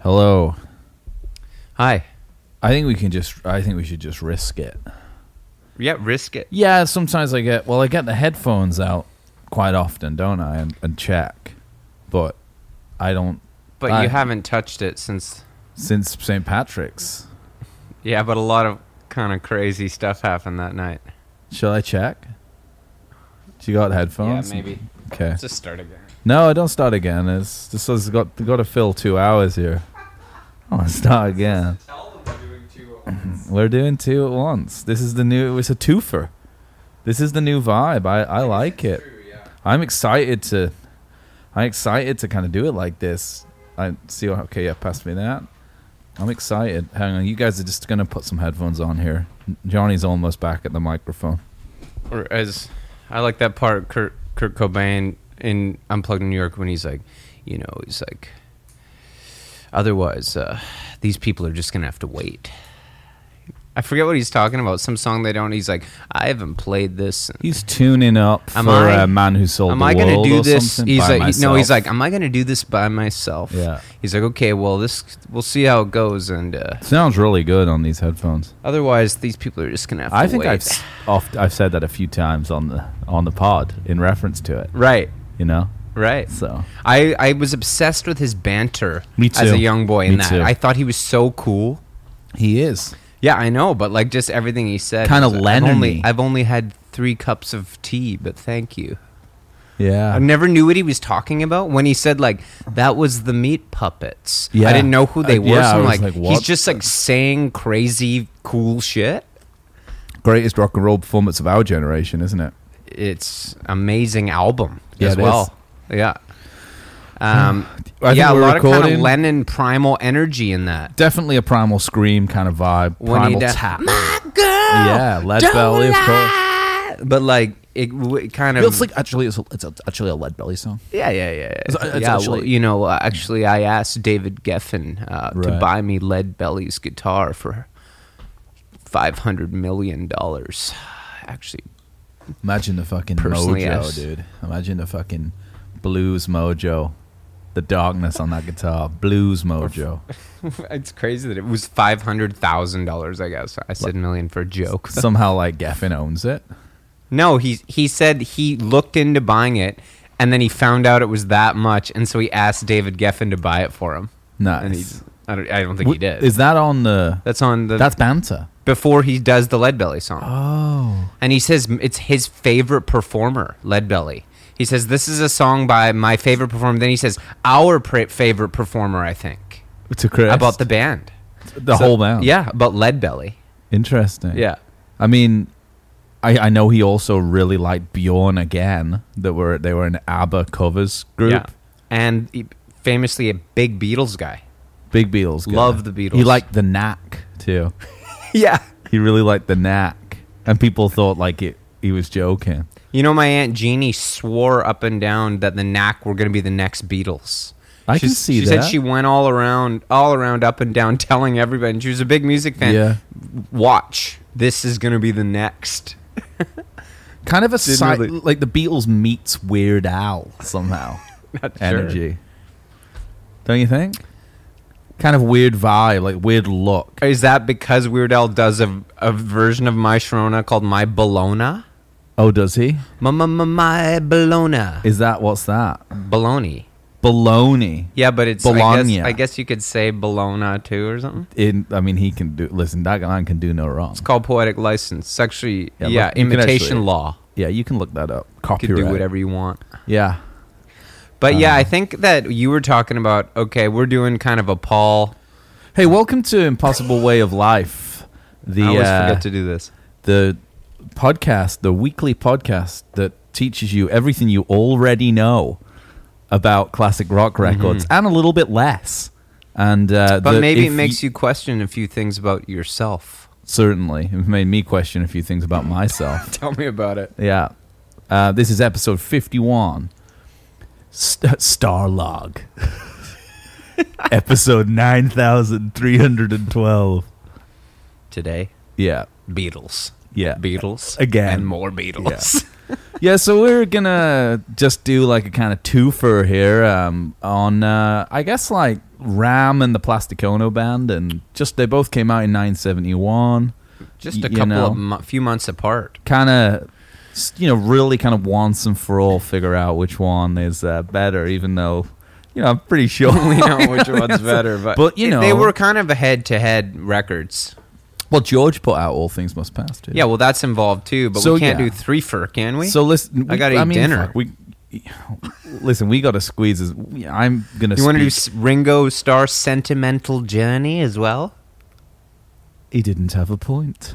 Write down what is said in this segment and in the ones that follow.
Hello. Hi. I think we should just risk it. Yeah, risk it. Yeah, sometimes I get the headphones out quite often, don't I? And check. But I don't. But you haven't touched it since St. Patrick's. Yeah, but a lot of kind of crazy stuff happened that night. Shall I check? You got headphones? Yeah, maybe. Okay. Let's just start again. No, don't start again. It's got to fill 2 hours here. I want to start again. Tell them we're doing 2 at once. We're doing 2 at once. This is the new. It's a twofer. This is the new vibe. I like it. True, yeah. I'm excited to kind of do it like this. Okay, yeah, pass me that. I'm excited. Hang on, you guys are just gonna put some headphones on here. Johnny's almost back at the microphone. Or as I like that part, Kurt Cobain in Unplugged in New York when he's like, he's like, otherwise, these people are just gonna have to wait. I forget what he's talking about. Some song they don't. He's like, I haven't played this. He's tuning up for a man who sold the world. Am I going to do this? He's like, am I going to do this by myself? Yeah. He's like, okay, well, we'll see how it goes. And sounds really good on these headphones. Otherwise, these people are just going to have to wait. I think I've said that a few times on the pod in reference to it. Right. Right. So I was obsessed with his banter. Me too. As a young boy. Me too. I thought he was so cool. He is. Yeah, I know, but like just everything he said. Kind of Lennon-y. I've only had 3 cups of tea, but thank you. Yeah. I never knew what he was talking about when he said like that was the Meat Puppets. Yeah. I didn't know who they were. Yeah, so I'm like, he's just like saying crazy cool shit. Greatest rock and roll performance of our generation, isn't it? It's amazing album it as well. is. Yeah. I think a we're lot recording. of kind of Lennon primal energy in that. Definitely a primal scream kind of vibe. When primal he tap. My girl, yeah, Lead Belly, of course. But like it kind of. It's like it's actually a Lead Belly song. Yeah. It's Actually, actually, I asked David Geffen to Right. buy me Lead Belly's guitar for $500 million. Actually, Imagine the fucking Personally, mojo, yes. dude. Imagine the fucking blues mojo. The darkness on that guitar. Blues mojo. it's crazy that it was $500,000. I guess I said million for a joke. Somehow, like, Geffen owns it. No, he said he looked into buying it, and then he found out it was that much, and so he asked David Geffen to buy it for him. Nice. And I don't think he did. Is that on the... That's on the... That's banter. Before he does the Lead Belly song. Oh. And he says it's his favorite performer, Lead Belly. He says, this is a song by my favorite performer. Then he says, our favorite performer, I think. To Chris. About the band. The whole band. Yeah, about Lead Belly. Interesting. Yeah. I mean, I know he also really liked Bjorn Again. They were an ABBA covers group. Yeah. And famously a big Beatles guy. Big Beatles guy. Love the Beatles. He liked the Knack, too. Yeah. He really liked the Knack. And people thought, like, he was joking. My Aunt Jeannie swore up and down that the Knack were going to be the next Beatles. I can see that. She said she went all around, up and down, telling everybody. And she was a big music fan. Yeah. Watch. This is going to be the next. Kind of like the Beatles meets Weird Al somehow. Not energy. Sure. Don't you think? Kind of weird vibe, like weird look. Is that because Weird Al does a version of My Sharona called My Bologna? Oh, does he? My Bologna. What's that? Bologna. Bologna. Yeah, but it's Bologna. I guess you could say Bologna too or something. He can do. Listen, that man can do no wrong. It's called poetic license. It's actually, Yeah, imitation law. Yeah, you can look that up. You Copyright. can do whatever you want. Yeah. But I think that you were talking about, okay, we're doing kind of a Paul. Hey, welcome to Impossible Way of Life. I always forget to do this. The podcast, the weekly podcast that teaches you everything you already know about classic rock records and a little bit less. And but maybe it makes you question a few things about yourself. Certainly. It made me question a few things about myself. Tell me about it. Yeah. This is episode 51. Starlog. Episode 9312. Today, Yeah. Beatles. Yeah. Beatles. Again. And more Beatles. Yeah. Yeah, so we're gonna just do like a kind of twofer here on, I guess, like Ram and the Plastic Ono Band, and just they both came out in 1971. Just a couple of few months apart. Kind of, really kind of once and for all figure out which one is better, even though, I'm pretty sure we know which one's better. But they were kind of a head-to-head records. Well, George put out All Things Must Pass, too. Yeah, well, that's involved, too. But we can't do threefer, can we? So listen, I got to eat dinner. Listen, we got to squeeze this. I'm going to You want to do Ringo Starr's Sentimental Journey as well? He didn't have a point.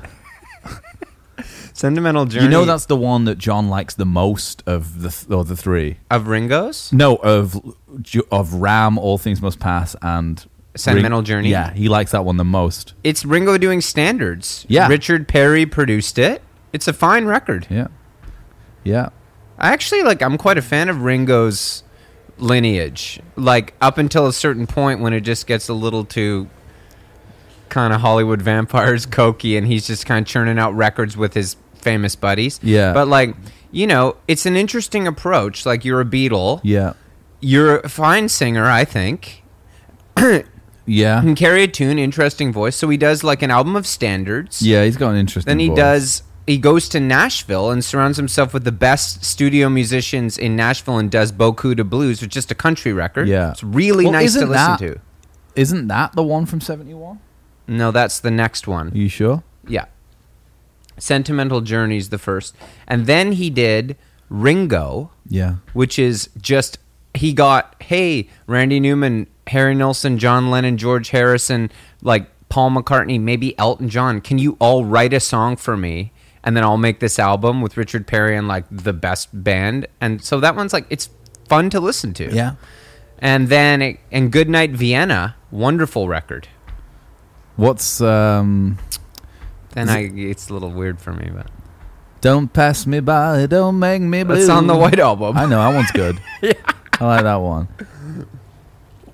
Sentimental Journey. That's the one that John likes the most of the three. Of Ringo's? No, of Ram, All Things Must Pass, and Sentimental Journey? Yeah, he likes that one the most. It's Ringo doing standards. Yeah. Richard Perry produced it. It's a fine record. Yeah. Yeah. I actually, I'm quite a fan of Ringo's lineage. Up until a certain point when it just gets a little too kind of Hollywood vampires cokey and he's just kind of churning out records with his famous buddies. Yeah. But, it's an interesting approach. You're a Beatle. Yeah. You're a fine singer, I think. Yeah. Can carry a tune, interesting voice. So he does an album of standards. Yeah, he's got an interesting voice. He goes to Nashville and surrounds himself with the best studio musicians in Nashville and does Beaucoup de Blues, which is just a country record. Yeah. It's really nice to listen to. Isn't that the one from 71? No, that's the next one. Are you sure? Yeah. Sentimental Journey's the first. And then he did Ringo. Yeah. Which is just, he got, hey, Randy Newman, Harry Nilsson, John Lennon, George Harrison, Paul McCartney, maybe Elton John. Can you all write a song for me? And then I'll make this album with Richard Perry and the best band. And so that one's it's fun to listen to. Yeah. And then, and Goodnight Vienna, wonderful record. What's, it's a little weird for me, but. Don't pass me by, don't make me blue. It's on the White Album. I know, that one's good. Yeah. I like that one.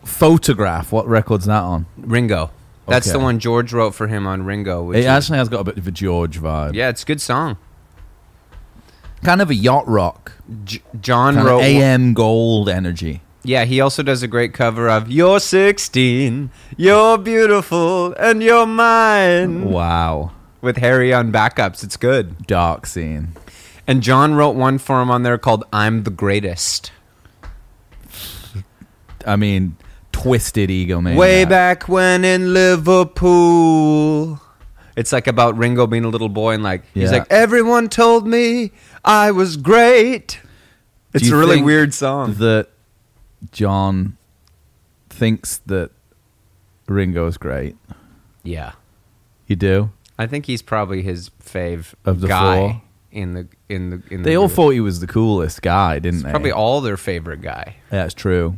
Photograph, what record's that on? Ringo. That's Okay. the one George wrote for him on Ringo. It actually has got a bit of a George vibe. Yeah, it's a good song. Kind of a yacht rock. John Kind wrote... of AM Gold energy. Yeah, he also does a great cover of You're 16, You're Beautiful, and You're Mine. Wow. With Harry on backups. It's good. Dark scene. And John wrote one for him on there called I'm the Greatest. I mean, twisted ego, man. Way back when in Liverpool. It's about Ringo being a little boy and he's everyone told me I was great. It's a really weird song. That John thinks that Ringo is great. Yeah. You do? I think he's probably his fave Of the guy four? in the They all group. thought he was the coolest guy, didn't they? Probably all their favorite guy. That's true.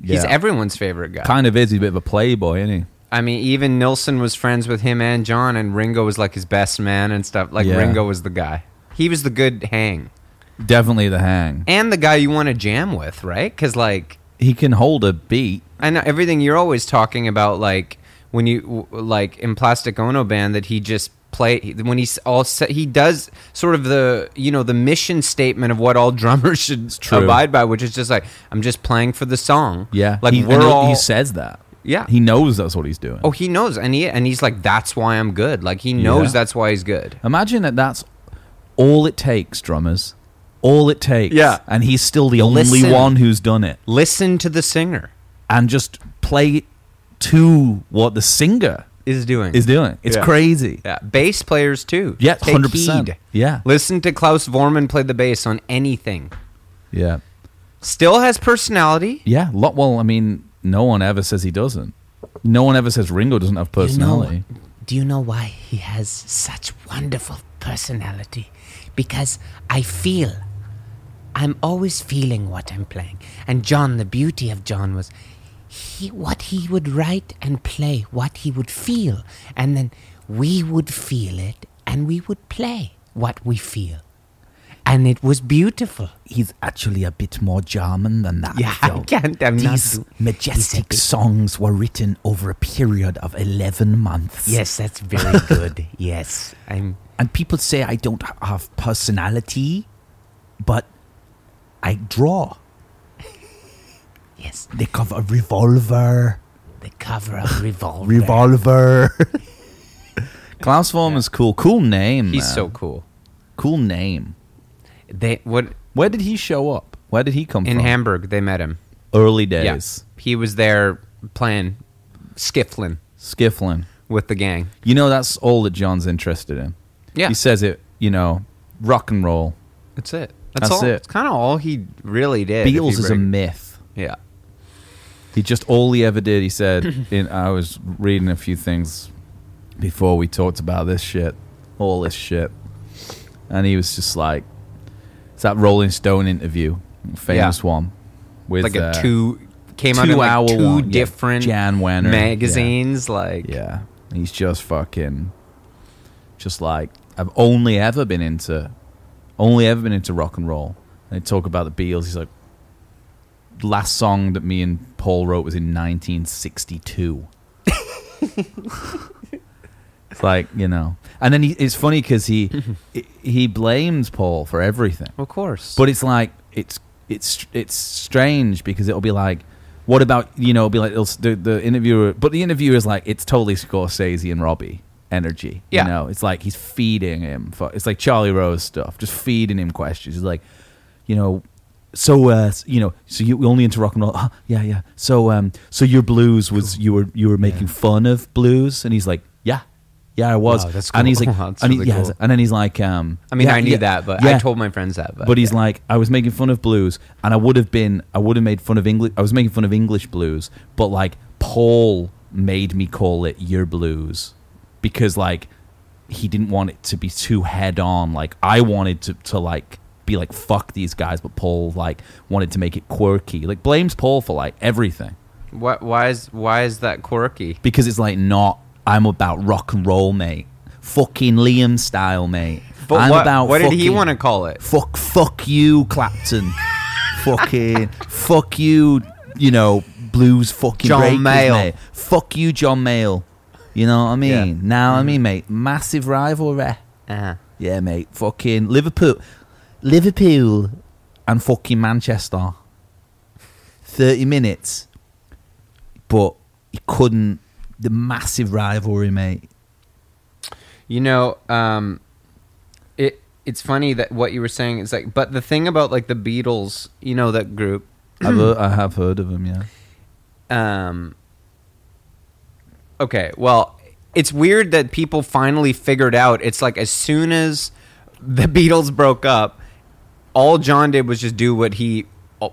He's Yeah. everyone's favorite guy. Kind of is. He's a bit of a playboy, isn't he? I mean, even Nilsson was friends with him and John, and Ringo was his best man and stuff. Yeah. Ringo was the guy. He was the good hang. Definitely the hang. And the guy you want to jam with, right? Because, He can hold a beat. I know everything you're always talking about, when you, in Plastic Ono Band, that he just when he's all set, he does sort of the the mission statement of what all drummers should abide by, which is just I'm just playing for the song. Yeah. He says that. Yeah. He knows that's what he's doing. Oh, he knows, and he's that's why I'm good. He knows that's why he's good. Imagine that's all it takes, drummers. All it takes. Yeah. And he's still the only Listen. one who's done it. Listen to the singer And just play to what the singer is doing. It's crazy. Yeah, bass players too. Yeah, Take 100%. heed. Yeah. Listen to Klaus Vormann play the bass on anything. Yeah. Still has personality. Yeah. Well, I mean, no one ever says he doesn't. No one ever says Ringo doesn't have personality. Do you know why he has such wonderful personality? Because I'm always feeling what I'm playing. And John, the beauty of John was what he would write and play, what he would feel. And then we would feel it and we would play what we feel. And it was beautiful. He's actually a bit more German than that. Yeah, though. I can't. I'm These not. majestic songs were written over a period of 11 months. Yes, that's very good. Yes, And people say I don't have personality. but I draw. Yes, They cover Revolver. the cover of Revolver. Revolver. Klaus Voormann's cool. Cool name, He's man. so cool. Cool name. Where did he show up? Where did he come In from? Hamburg, they met him. Early Yeah. days. He was there playing skiffling Skifflin. with the gang. You know, that's all that John's interested in. Yeah. He says it, rock and roll. That's it. That's all. it. It's kind of all he really did. if Beatles you is a break- myth. Yeah. All he ever did, he said, I was reading a few things before we talked about this shit, all this shit. And he was just like, it's that Rolling Stone interview, famous one. With Like came out in 2 like hour two one. Yeah. different Jan Wenner. magazines. Like, Yeah. He's just fucking, just like, I've only ever been into rock and roll. And they talk about the Beatles. He's like, last song that me and Paul wrote was in 1962. It's like, and then it's funny because he blames Paul for everything. of course. But it's like it's strange because it'll be like, what about it'll be like the interviewer, but the interviewer is like, it's totally Scorsese and Robbie energy. Yeah. It's like he's feeding him. It's like Charlie Rose stuff, just feeding him questions. He's like, so you only into rock and roll? Oh, yeah. So your blues was you were making fun of blues, and he's like, yeah, I was. Wow, that's cool. And he's like, That's and, really he, cool. and then he's like, I mean, I knew that, but I told my friends that. But he's like, I was making fun of blues, and I would have made fun of English. I was making fun of English blues, but like Paul made me call it your blues because like he didn't want it to be too head on. Like I wanted to like be like, fuck these guys, but Paul like wanted to make it quirky. Like blames Paul for like everything. Why is that quirky? Because it's like not. I'm about rock and roll, mate. Fucking Liam style, mate. But what did he fucking- want to call it? Fuck you, Clapton. fuck you, blues fucking John breakers, Mayall. mate. Fuck you, John Mayall. You know what I mean? Yeah. Now I mean, mate. Massive rivalry. Uh-huh. Yeah, mate. Fucking Liverpool and fucking Manchester. 30 minutes. But he couldn't. The massive rivalry, mate. It's funny that what you were saying is like, but the thing about like the Beatles, that group. I have heard of him, yeah. Okay, well, it's weird that people finally figured out. It's like as soon as the Beatles broke up, all John did was just do what he Rock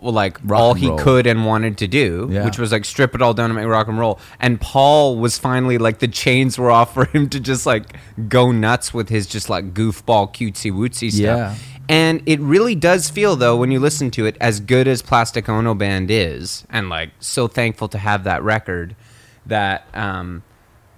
all and he roll. could and wanted to do, Yeah. which was like strip it all down and make rock and roll. And Paul was finally like the chains were off for him to just like go nuts with his just like goofball cutesy wootsy stuff. Yeah. And it really does feel though when you listen to it, as good as Plastic Ono Band is, and like so thankful to have that record, that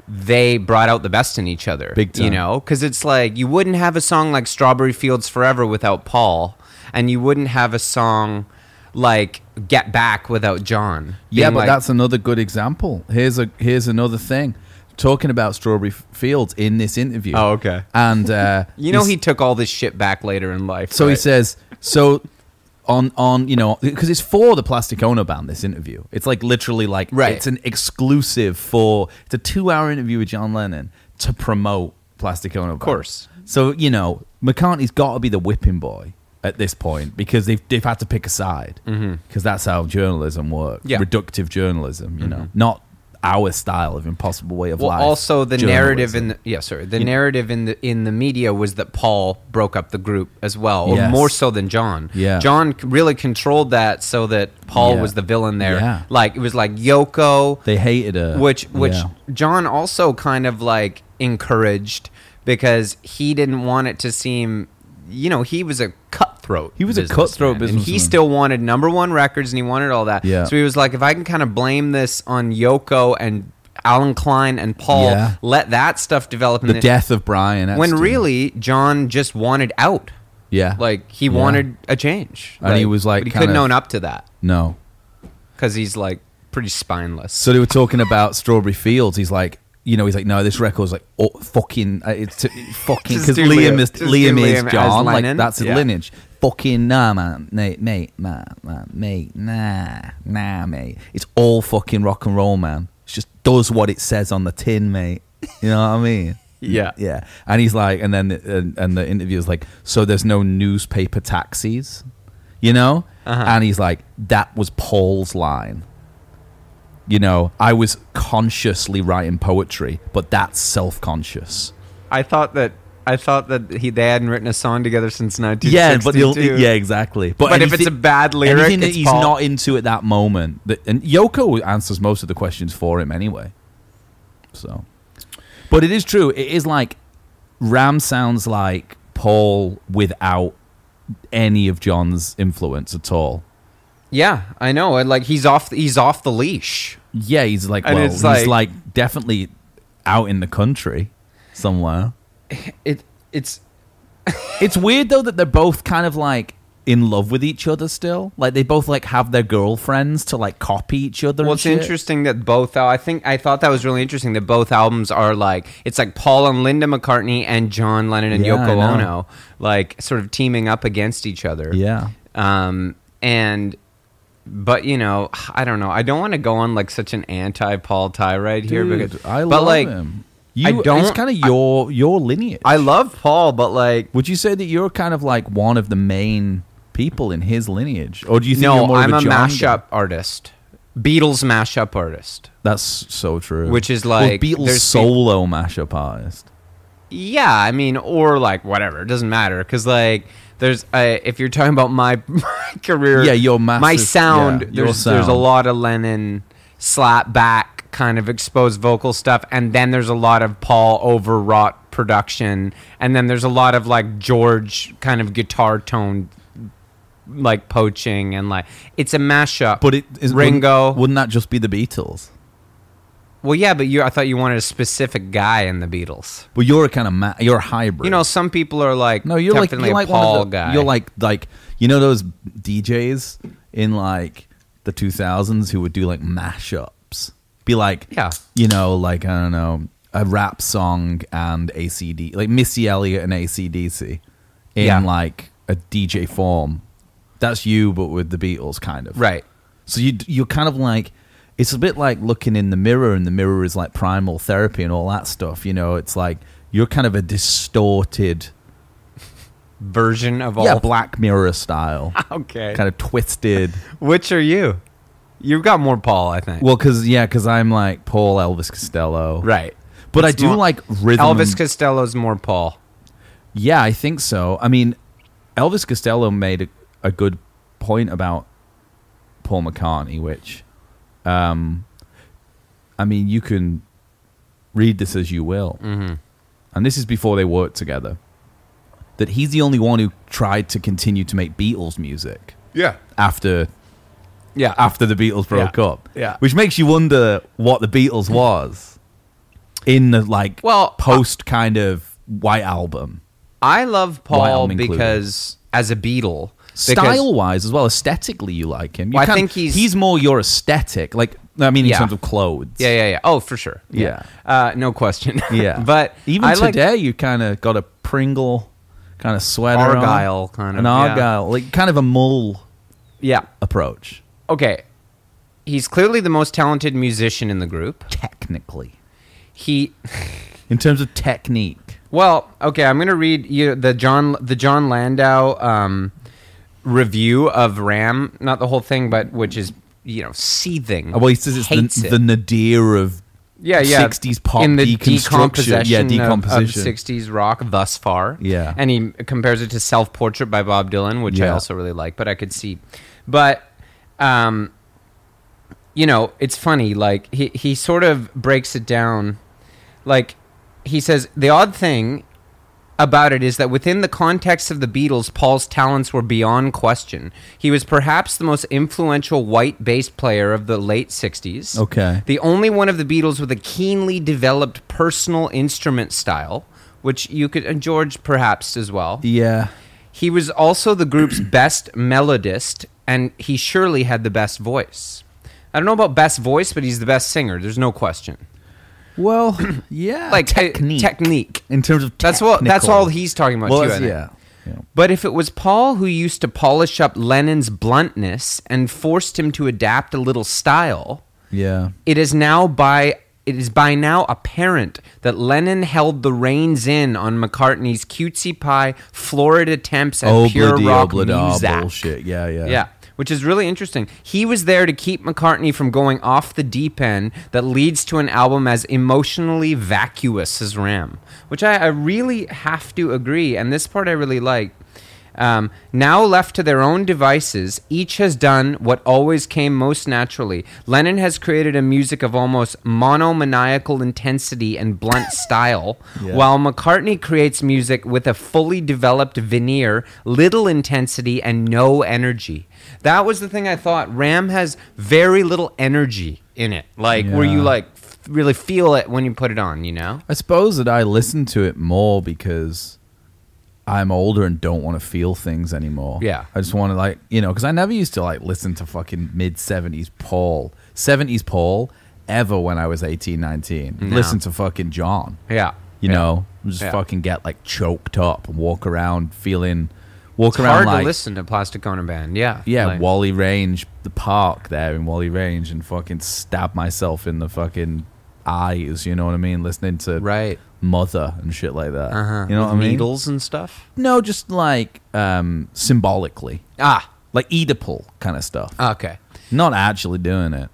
they brought out the best in each other. Big time. Because it's like you wouldn't have a song like Strawberry Fields Forever without Paul, and you wouldn't have a song like Get Back without John. Yeah, Being but like, that's another good example. Here's another thing. Talking about Strawberry Fields in this interview. Oh, okay. And he took all this shit back later in life. so he right? says on because it's for the Plastic Ono Band. This interview, it's like literally like Right. it's an exclusive it's a 2-hour interview with John Lennon to promote Plastic Ono Band. Of course. So McCartney's got to be the whipping boy at this point because they've had to pick a side because that's how journalism works. Yeah. Reductive journalism, not our style of Impossible Way of Well, life. also the narrative journalism. narrative in the media was that Paul broke up the group as well, or Yes. more so than John. Yeah. John really controlled that so that Paul Yeah. was the villain there. Yeah. Like it was like Yoko, They hated her, which Yeah. John also kind of like encouraged because he didn't want it to seem, he was a cutthroat. He was a businessman, cutthroat and he businessman. still wanted #1 records, and he wanted all that. Yeah. So he was like, if I can kind of blame this on Yoko and Alan Klein and Paul, Yeah. let that stuff develop. the death of Brian when Epstein. really John just wanted out. Yeah. Like he wanted a change, And he was like but he kind couldn't of- own up to that No. because he's like pretty spineless. So they were talking about Strawberry Fields. He's like, he's like, no, this record's like fucking, it's fucking, Just because do Liam is Liam is as John, like Lennon. that's his Yeah. lineage. Fucking nah, man, mate, nah, mate. It's all fucking rock and roll, man. It just does what it says on the tin, mate. You know what I mean? Yeah. Yeah. And he's like, and then and the interviewer's like, so there's no newspaper taxis, Uh-huh. And he's like, that was Paul's line. I was consciously writing poetry, but that's self-conscious. I thought that they hadn't written a song together since 1962. Yeah, but exactly. But if it's a bad lyric, anything that it's he's Paul. not into at that moment, and Yoko answers most of the questions for him anyway. So, but it is true. It is like Ram sounds like Paul without any of John's influence at all. Yeah, I know. Like he's off the leash. Yeah, he's like, And well, it's he's like- like definitely out in the country somewhere. It's It's weird though that they're both kind of like in love with each other still. Like they both like have their girlfriends to like copy each other. Well, and it's shit. interesting that both. I thought that was really interesting that both albums are like it's like Paul and Linda McCartney and John Lennon and Yeah, I Yoko know. Ono like sort of teaming up against each other. Yeah. But I don't know. I don't want to go on like such an anti-Paul tirade here Dude, because I but love like him. I don't- It's kind of your lineage. I love Paul, but like Would you say that you're kind of like one of the main people in his lineage, or do you think you're no, more I'm of a John guy? mashup artist, Beatles mashup artist. That's so true. Which is like- Beatles there's solo mashup artist. Yeah, I mean, or like whatever, it doesn't matter because like there's if you're talking about my career, Yeah, your massive- my sound. yeah, your There's a sound. lot of Lennon slap back kind of exposed vocal stuff, and then there's a lot of Paul overwrought production, and then there's a lot of like George kind of guitar tone like poaching, and like it's a mashup. But it is Ringo. Wouldn't that just be the Beatles? Well, yeah, but I thought you wanted a specific guy in the Beatles. But you're a kind of you're a hybrid. Some people are like No, you're like definitely you're a like Paul one of the, guy. You're like those DJs in like the 2000s who would do like mashups. Be like Yeah. like I don't know, a rap song and ACD, like Missy Elliott and AC/DC in Yeah. like a DJ form. That's you, but with the Beatles, kind of. Right. So you're kind of like, it's a bit like looking in the mirror, and the mirror is like primal therapy and all that stuff. It's like you're kind of a distorted, Version of all. Black Mirror style, Okay. kind of twisted. Which are you? You've got more Paul, I think. Well, because I'm like Paul Elvis Costello, right. But I It's do more- like rhythm. Elvis and- Costello's more Paul. Yeah, I think so. I mean, Elvis Costello made a good point about Paul McCartney, which, I mean, you can read this as you will. Mm-hmm. And this is before they worked together. That he's the only one who tried to continue to make Beatles music Yeah. after the Beatles broke up. Yeah. Which makes you wonder what the Beatles was in the like post kind of White Album. I love Paul Album included. because as a Beatle, Style wise as well, aesthetically you like him. You Well, I can't- think he's more your aesthetic. Like I mean in Yeah. terms of clothes. Yeah. Oh, for sure. Yeah. No question. Yeah. But even I like today you kind of got a Pringle kind of sweater on. Argyle kind of. An Argyle. Like kind of a mull Yeah. approach. Okay. He's clearly the most talented musician in the group. Technically. In terms of technique. Well, okay, I'm going to read you the John Landau review of Ram, not the whole thing, but which is seething. Well, he says it's Hates the nadir of 60s pop in the deconstruction. decomposition of 60s rock thus far. Yeah. And he compares it to Self-Portrait by Bob Dylan, which I Yeah. also really like, but I could see. But it's funny, like he sort of breaks it down. Like he says the odd thing about it is that within the context of the Beatles, Paul's talents were beyond question. He was perhaps the most influential white bass player of the late 60s. Okay. The only one of the Beatles with a keenly developed personal instrument style, which you could, and George perhaps as well. Yeah. He was also the group's best melodist, and he surely had the best voice. I don't know about best voice, but he's the best singer. There's no question. Well, yeah. Like technique. technique. In terms of That's technical. all he's talking about too. I think. Yeah. But if it was Paul who used to polish up Lennon's bluntness and forced him to adapt a little style, Yeah. it is by now apparent that Lennon held the reins in on McCartney's cutesy pie, florid attempts at pure rock music. Bullshit. Yeah. Yeah, which is really interesting. He was there to keep McCartney from going off the deep end that leads to an album as emotionally vacuous as Ram, which I really have to agree. And this part I really like. Now left to their own devices, each has done what always came most naturally. Lennon has created a music of almost monomaniacal intensity and blunt style, while McCartney creates music with a fully developed veneer, little intensity, and no energy. That was the thing I thought. Ram has very little energy in it, where you really feel it when you put it on, you know? I suppose that I listen to it more because I'm older and don't want to feel things anymore. Yeah. I just want to because I never used to listen to fucking mid-70s Paul, 70s Paul ever when I was 18, 19. No. Listen to fucking John. Yeah. You know, just fucking get choked up and walk around hard to listen to Plastic Ono Band. Yeah. Yeah, Wally Range, the park there in Wally Range, and fucking stab myself in the fucking eyes, you know what I mean? Listening to Mother and shit like that. You know what I mean? Needles and stuff? No, just symbolically. Like Oedipal kind of stuff. Okay. Not actually doing it.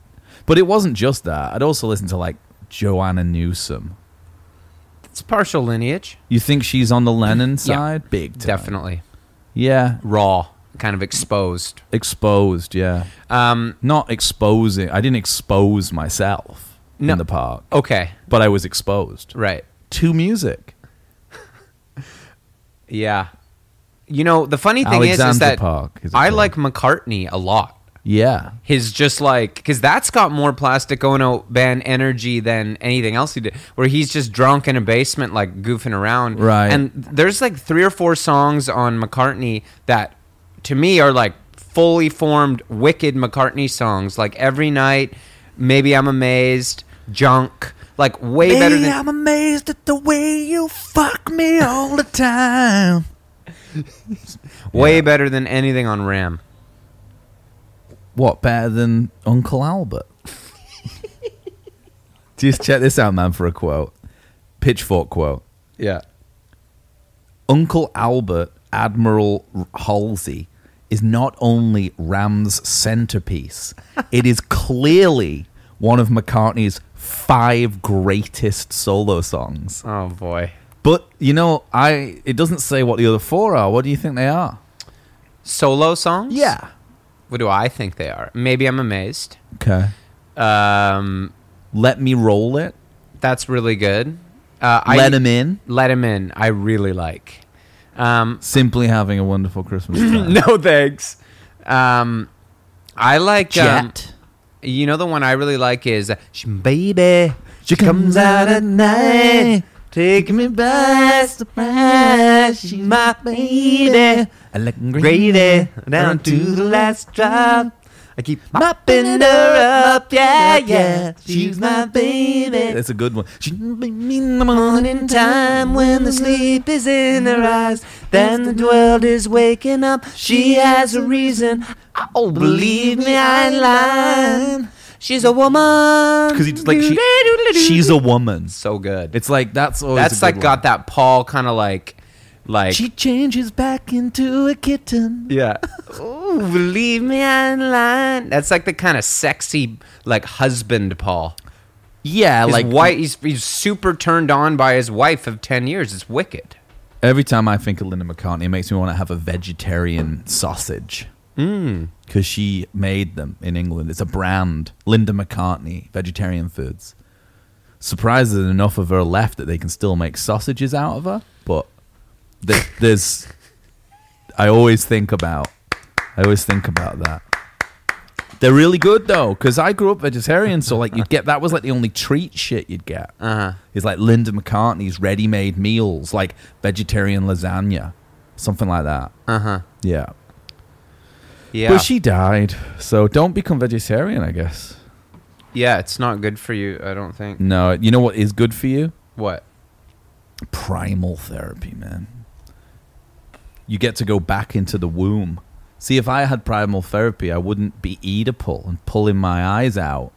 But it wasn't just that. I'd also listen to Joanna Newsom. It's partial lineage. You think she's on the Lennon side? Big time. Definitely. Yeah. Raw. Kind of exposed. Exposed, yeah. Not exposing. I didn't expose myself in the park. Okay. But I was exposed. Right. To music. Yeah. You know, the funny thing is that I like McCartney a lot. Yeah. His just because that's got more Plastic Ono Band energy than anything else he did, where he's just drunk in a basement, goofing around. Right. And there's 3 or 4 songs on McCartney that, to me, are fully formed, wicked McCartney songs. Every Night, Maybe I'm Amazed, Junk. Way better than... I'm amazed at the way you fuck me all the time. Way better than anything on Ram. What, better than Uncle Albert? Just check this out, man, for a quote. Pitchfork quote. Yeah. Uncle Albert, Admiral Halsey, is not only Ram's centerpiece, it is clearly one of McCartney's 5 greatest solo songs. Oh, boy. But, it doesn't say what the other 4 are. What do you think they are? Solo songs? Yeah. What do I think they are? Maybe I'm Amazed. Okay. Let Me Roll It. That's really good. Let Him In. Let Him In. I really like. Simply Having a Wonderful Christmas Time. No thanks. I like... Jet. The one I really like is... Baby, she comes out at night, taking me by surprise. She's my baby. I like gravy down to the last drop. I keep mopping her up, yeah. She's my baby. That's a good one. In the morning time when the sleep is in her eyes, then the world is waking up. She has a reason. Oh, believe me, I ain't lying. She's a woman. Because she's a woman. So good. It's that's always that's a good got one. that Paul kind of like she changes back into a kitten. Yeah. Oh, believe me, I ain't lying. That's the kind of sexy husband Paul. Yeah, his wife. He's super turned on by his wife of 10 years. It's wicked. Every time I think of Linda McCartney, it makes me want to have a vegetarian sausage. Because she made them in England. It's a brand, Linda McCartney vegetarian foods. Surprised there's enough of her left that they can still make sausages out of her, but there's I always think about that. They're really good though, because I grew up vegetarian, so you'd get that was the only treat shit you'd get. It's Linda McCartney's ready-made meals, vegetarian lasagna, something like that. Yeah. But she died, so don't become vegetarian, I guess. Yeah, it's not good for you, I don't think. No, you know what is good for you? What? Primal therapy, man. You get to go back into the womb. See, if I had primal therapy, I wouldn't be Oedipal and pulling my eyes out,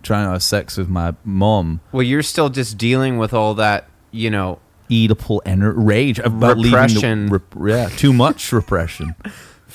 trying to have sex with my mom. Well, you're still just dealing with all that, Oedipal rage about repression. Too much repression.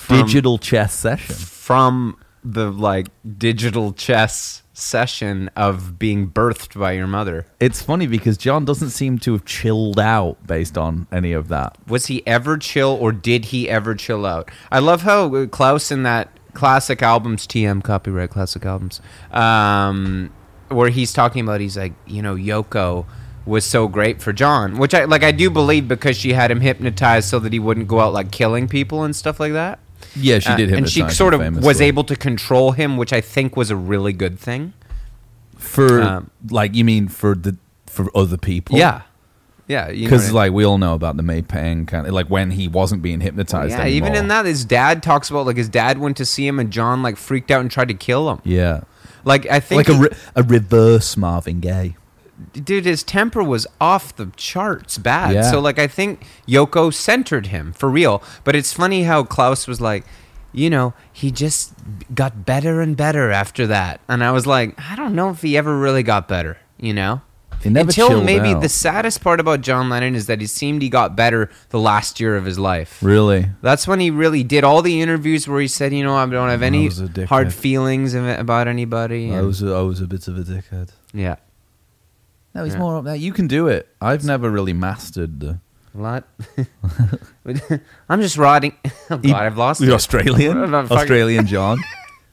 Digital chess session. From the, digital chess session of being birthed by your mother. It's funny because John doesn't seem to have chilled out based on any of that. Was he ever chill, or did he ever chill out? I love how Klaus in that classic albums, TM copyright classic albums, where he's talking about, he's like, Yoko was so great for John, which I do believe, because she had him hypnotized so that he wouldn't go out killing people and stuff like that. Yeah, she did hypnotize and she him sort of famously. was able to control him, which I think was a really good thing. For you mean for other people? Yeah. Because we all know about the May Pang kind of when he wasn't being hypnotized yeah, anymore. even in that, his dad talks about his dad went to see him and John freaked out and tried to kill him. Yeah, I think a reverse Marvin Gaye. Dude, his temper was off the charts bad. Yeah. So I think Yoko centered him for real. But it's funny how Klaus was he just got better and better after that. And I was like, I don't know if he ever really got better, He never Until chilled maybe out. the saddest part about John Lennon is that it seemed he got better the last year of his life. Really? That's when he really did all the interviews where he said, I don't have any was a dickhead. hard feelings about anybody. I and- was a bit of a dickhead. yeah. No, he's more up there. You can do it. I've never really mastered the... What? I'm just riding. Oh, God, I've lost The it. Australian? I'm fucking- Australian John.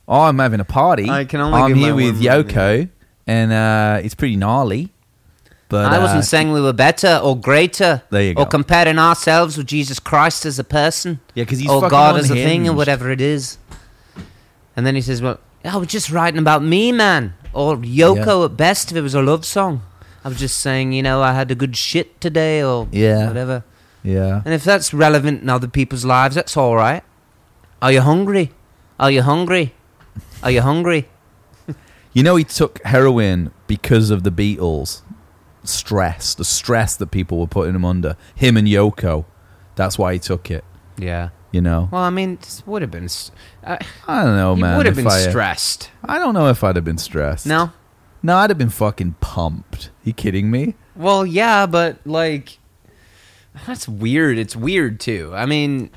Oh, I'm having a party. I can only I'm give here my with one Yoko, and it's pretty gnarly. But I wasn't saying we were better or greater There you go. or comparing ourselves with Jesus Christ as a person. Yeah, because he's or fucking God as a thing or unhinged. whatever it is. And then he says, well, I was just writing about me, man. Or Yoko at best if it was a love song. I was just saying, I had a good shit today or Yeah. whatever. Yeah. And if that's relevant in other people's lives, that's all right. Are you hungry? Are you hungry? Are you hungry? He took heroin because of the Beatles. The stress that people were putting him under. Him and Yoko. That's why he took it. Yeah. Well, Well, I mean, this would have been... I don't know, he man. would have if been I- stressed. I don't know if I'd have been stressed. No? No, I'd have been fucking pumped. You kidding me? Well, yeah, but, that's weird. It's weird, too. I mean...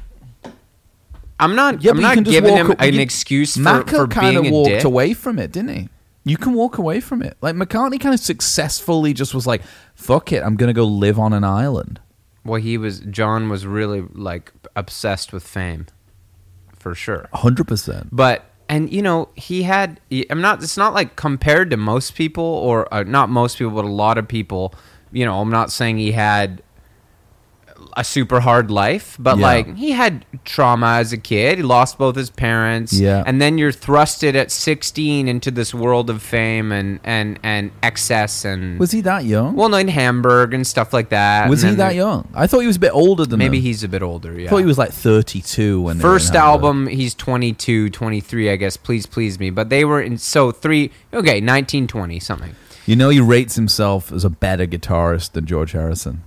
I'm not Yeah, but you not can just giving walk him a- an you- excuse for Macca kind being of a walked dick. away from it, didn't he? You can walk away from it. McCartney kind of successfully just was like, fuck it, I'm going to go live on an island. Well, John was really, obsessed with fame. For sure. 100%. But, and, it's not compared to most people, or not most people, but a lot of people, I'm not saying he had a super hard life, but Yeah. he had trauma as a kid. He lost both his parents. Yeah. And then you're thrusted at 16 into this world of fame and excess and... Was he that young? Well, no, in Hamburg and stuff like that. Was And he then that young? I thought he was a bit older than Maybe them. he's a bit older, yeah. I thought he was 32 when they were in First Hamburg. album, he's 22, 23, I guess. Please, please me. But they were in 1920 something. He rates himself as a better guitarist than George Harrison.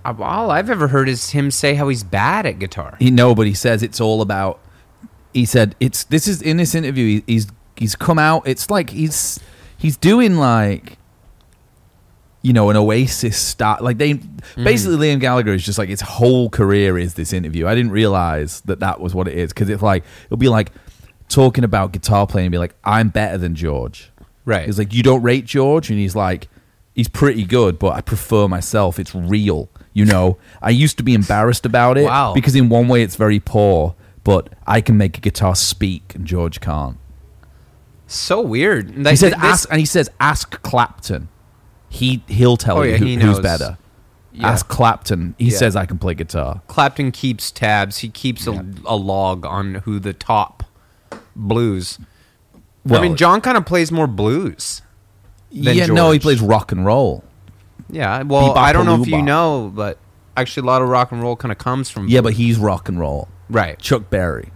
All I've ever heard is him say how he's bad at guitar. But he says it's all about. He said this is in this interview. He's come out. It's like he's doing an Oasis style. Basically Liam Gallagher is just his whole career is this interview. I didn't realize that was what it is, because it'll be talking about guitar playing and be like, I'm better than George. Right. He's like, you don't rate George, and he's like, he's pretty good, but I prefer myself. It's real. I used to be embarrassed about it. Wow. Because in one way it's very poor, but I can make a guitar speak and George can't. So weird. He says, ask Clapton. He'll tell you he who's knows. better. Yeah. Ask Clapton. He Yeah. says I can play guitar. Clapton keeps tabs. He keeps a log on who the top blues. Well, John kind of plays more blues. than he George. plays rock and roll. Yeah, well, Bebop I don't know if you Palooba. know, but actually a lot of rock and roll kind of comes from Yeah, blues. but he's rock and roll. Right. Chuck Berry.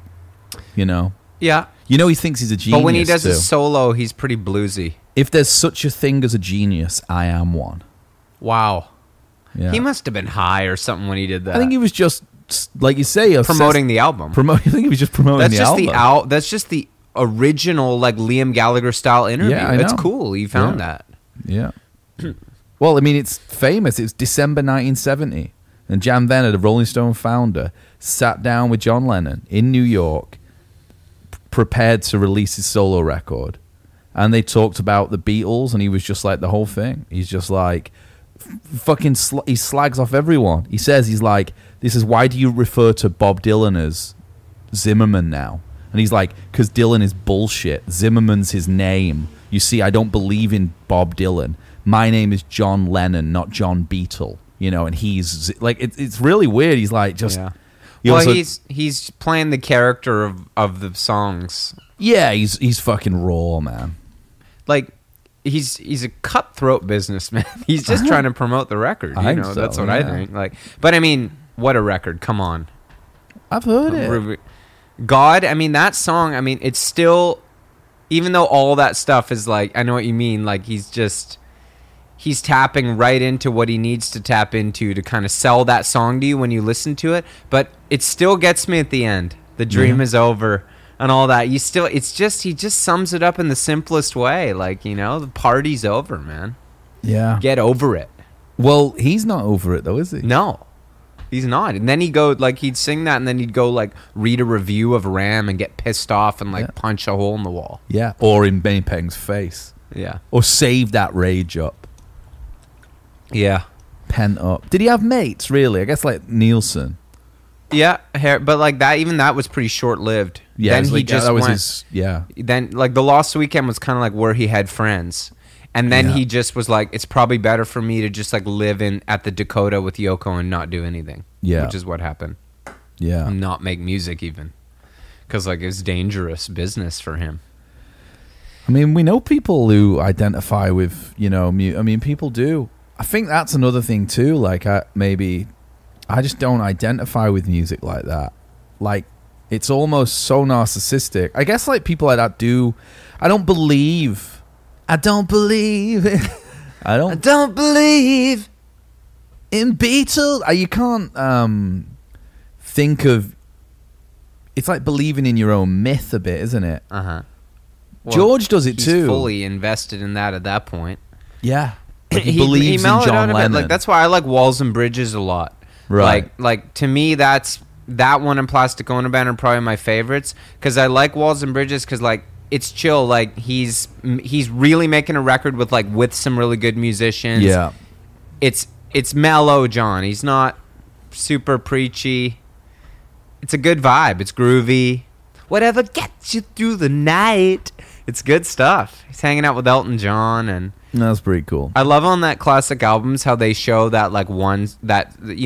Yeah. He thinks he's a genius. But when he does too. his solo, he's pretty bluesy. If there's such a thing as a genius, I am one. Wow. Yeah. He must have been high or something when he did that. I think he was just, like you say, promoting the album. I think he was just promoting the album. That's just the original, like, Liam Gallagher style interview. Yeah, I That's know. cool. He found that. Yeah. Well, I mean, it's famous. It was December 1970. And Jan Venner, the Rolling Stone founder, sat down with John Lennon in New York, prepared to release his solo record. And they talked about the Beatles, and he was just like, the whole thing. He's just like, he slags off everyone. He says, he's like, this is, why do you refer to Bob Dylan as Zimmerman now? And he's like, because Dylan is bullshit. Zimmerman's his name. You see, I don't believe in Bob Dylan. My name is John Lennon, not John Beatle. You know, and he's like, it's really weird. He's like, just. Yeah. Well, he's playing the character of the songs. Yeah, he's fucking raw, man. Like, he's a cutthroat businessman. He's just trying to promote the record. You know, that's what I think. Like, but I mean, what a record! Come on, I've heard it. God, I mean, that song. I mean, it's still, even though all that stuff is like, I know what you mean. Like, he's tapping right into what he needs to tap into to kind of sell that song to you when you listen to it. But it still gets me at the end. The dream is over and all that. He just sums it up in the simplest way. Like, you know, the party's over, man. Yeah. Get over it. Well, he's not over it though, is he? No, he's not. And then he'd sing that, and then he'd go like read a review of Ram and get pissed off and like punch a hole in the wall. Yeah. Or in Benny Peng's face. Yeah. Or save that rage up. Yeah. Pent up. Did he have mates, really? I guess like Nielsen. Yeah, but like that, even that was pretty short lived. Yeah, then he like, just that was went. his, yeah. Then like the Lost Weekend was kind of like where he had friends, and then he just was like, it's probably better for me to just like live at the Dakota with Yoko and not do anything. Yeah, which is what happened. Yeah, and not make music even, because like it's dangerous business for him. I mean, we know people who identify with, you know, I mean, people do. I think that's another thing too. Like, I just don't identify with music like that. Like, it's almost so narcissistic. I guess like people like that do. I don't believe I don't believe in Beatles. You can't think of. It's like believing in your own myth a bit, isn't it? Well, George does it too. He's fully invested in that at that point. Yeah, like he believes in John Lennon. Like, that's why I like Walls and Bridges a lot. Right. Like to me, that one and Plastic Ono Band are probably my favorites, because I like Walls and Bridges because like it's chill. Like he's really making a record with some really good musicians. Yeah. It's mellow, John. He's not super preachy. It's a good vibe. It's groovy. Whatever gets you through the night. It's good stuff. He's hanging out with Elton John, and that's pretty cool. I love on that classic albums how they show that like you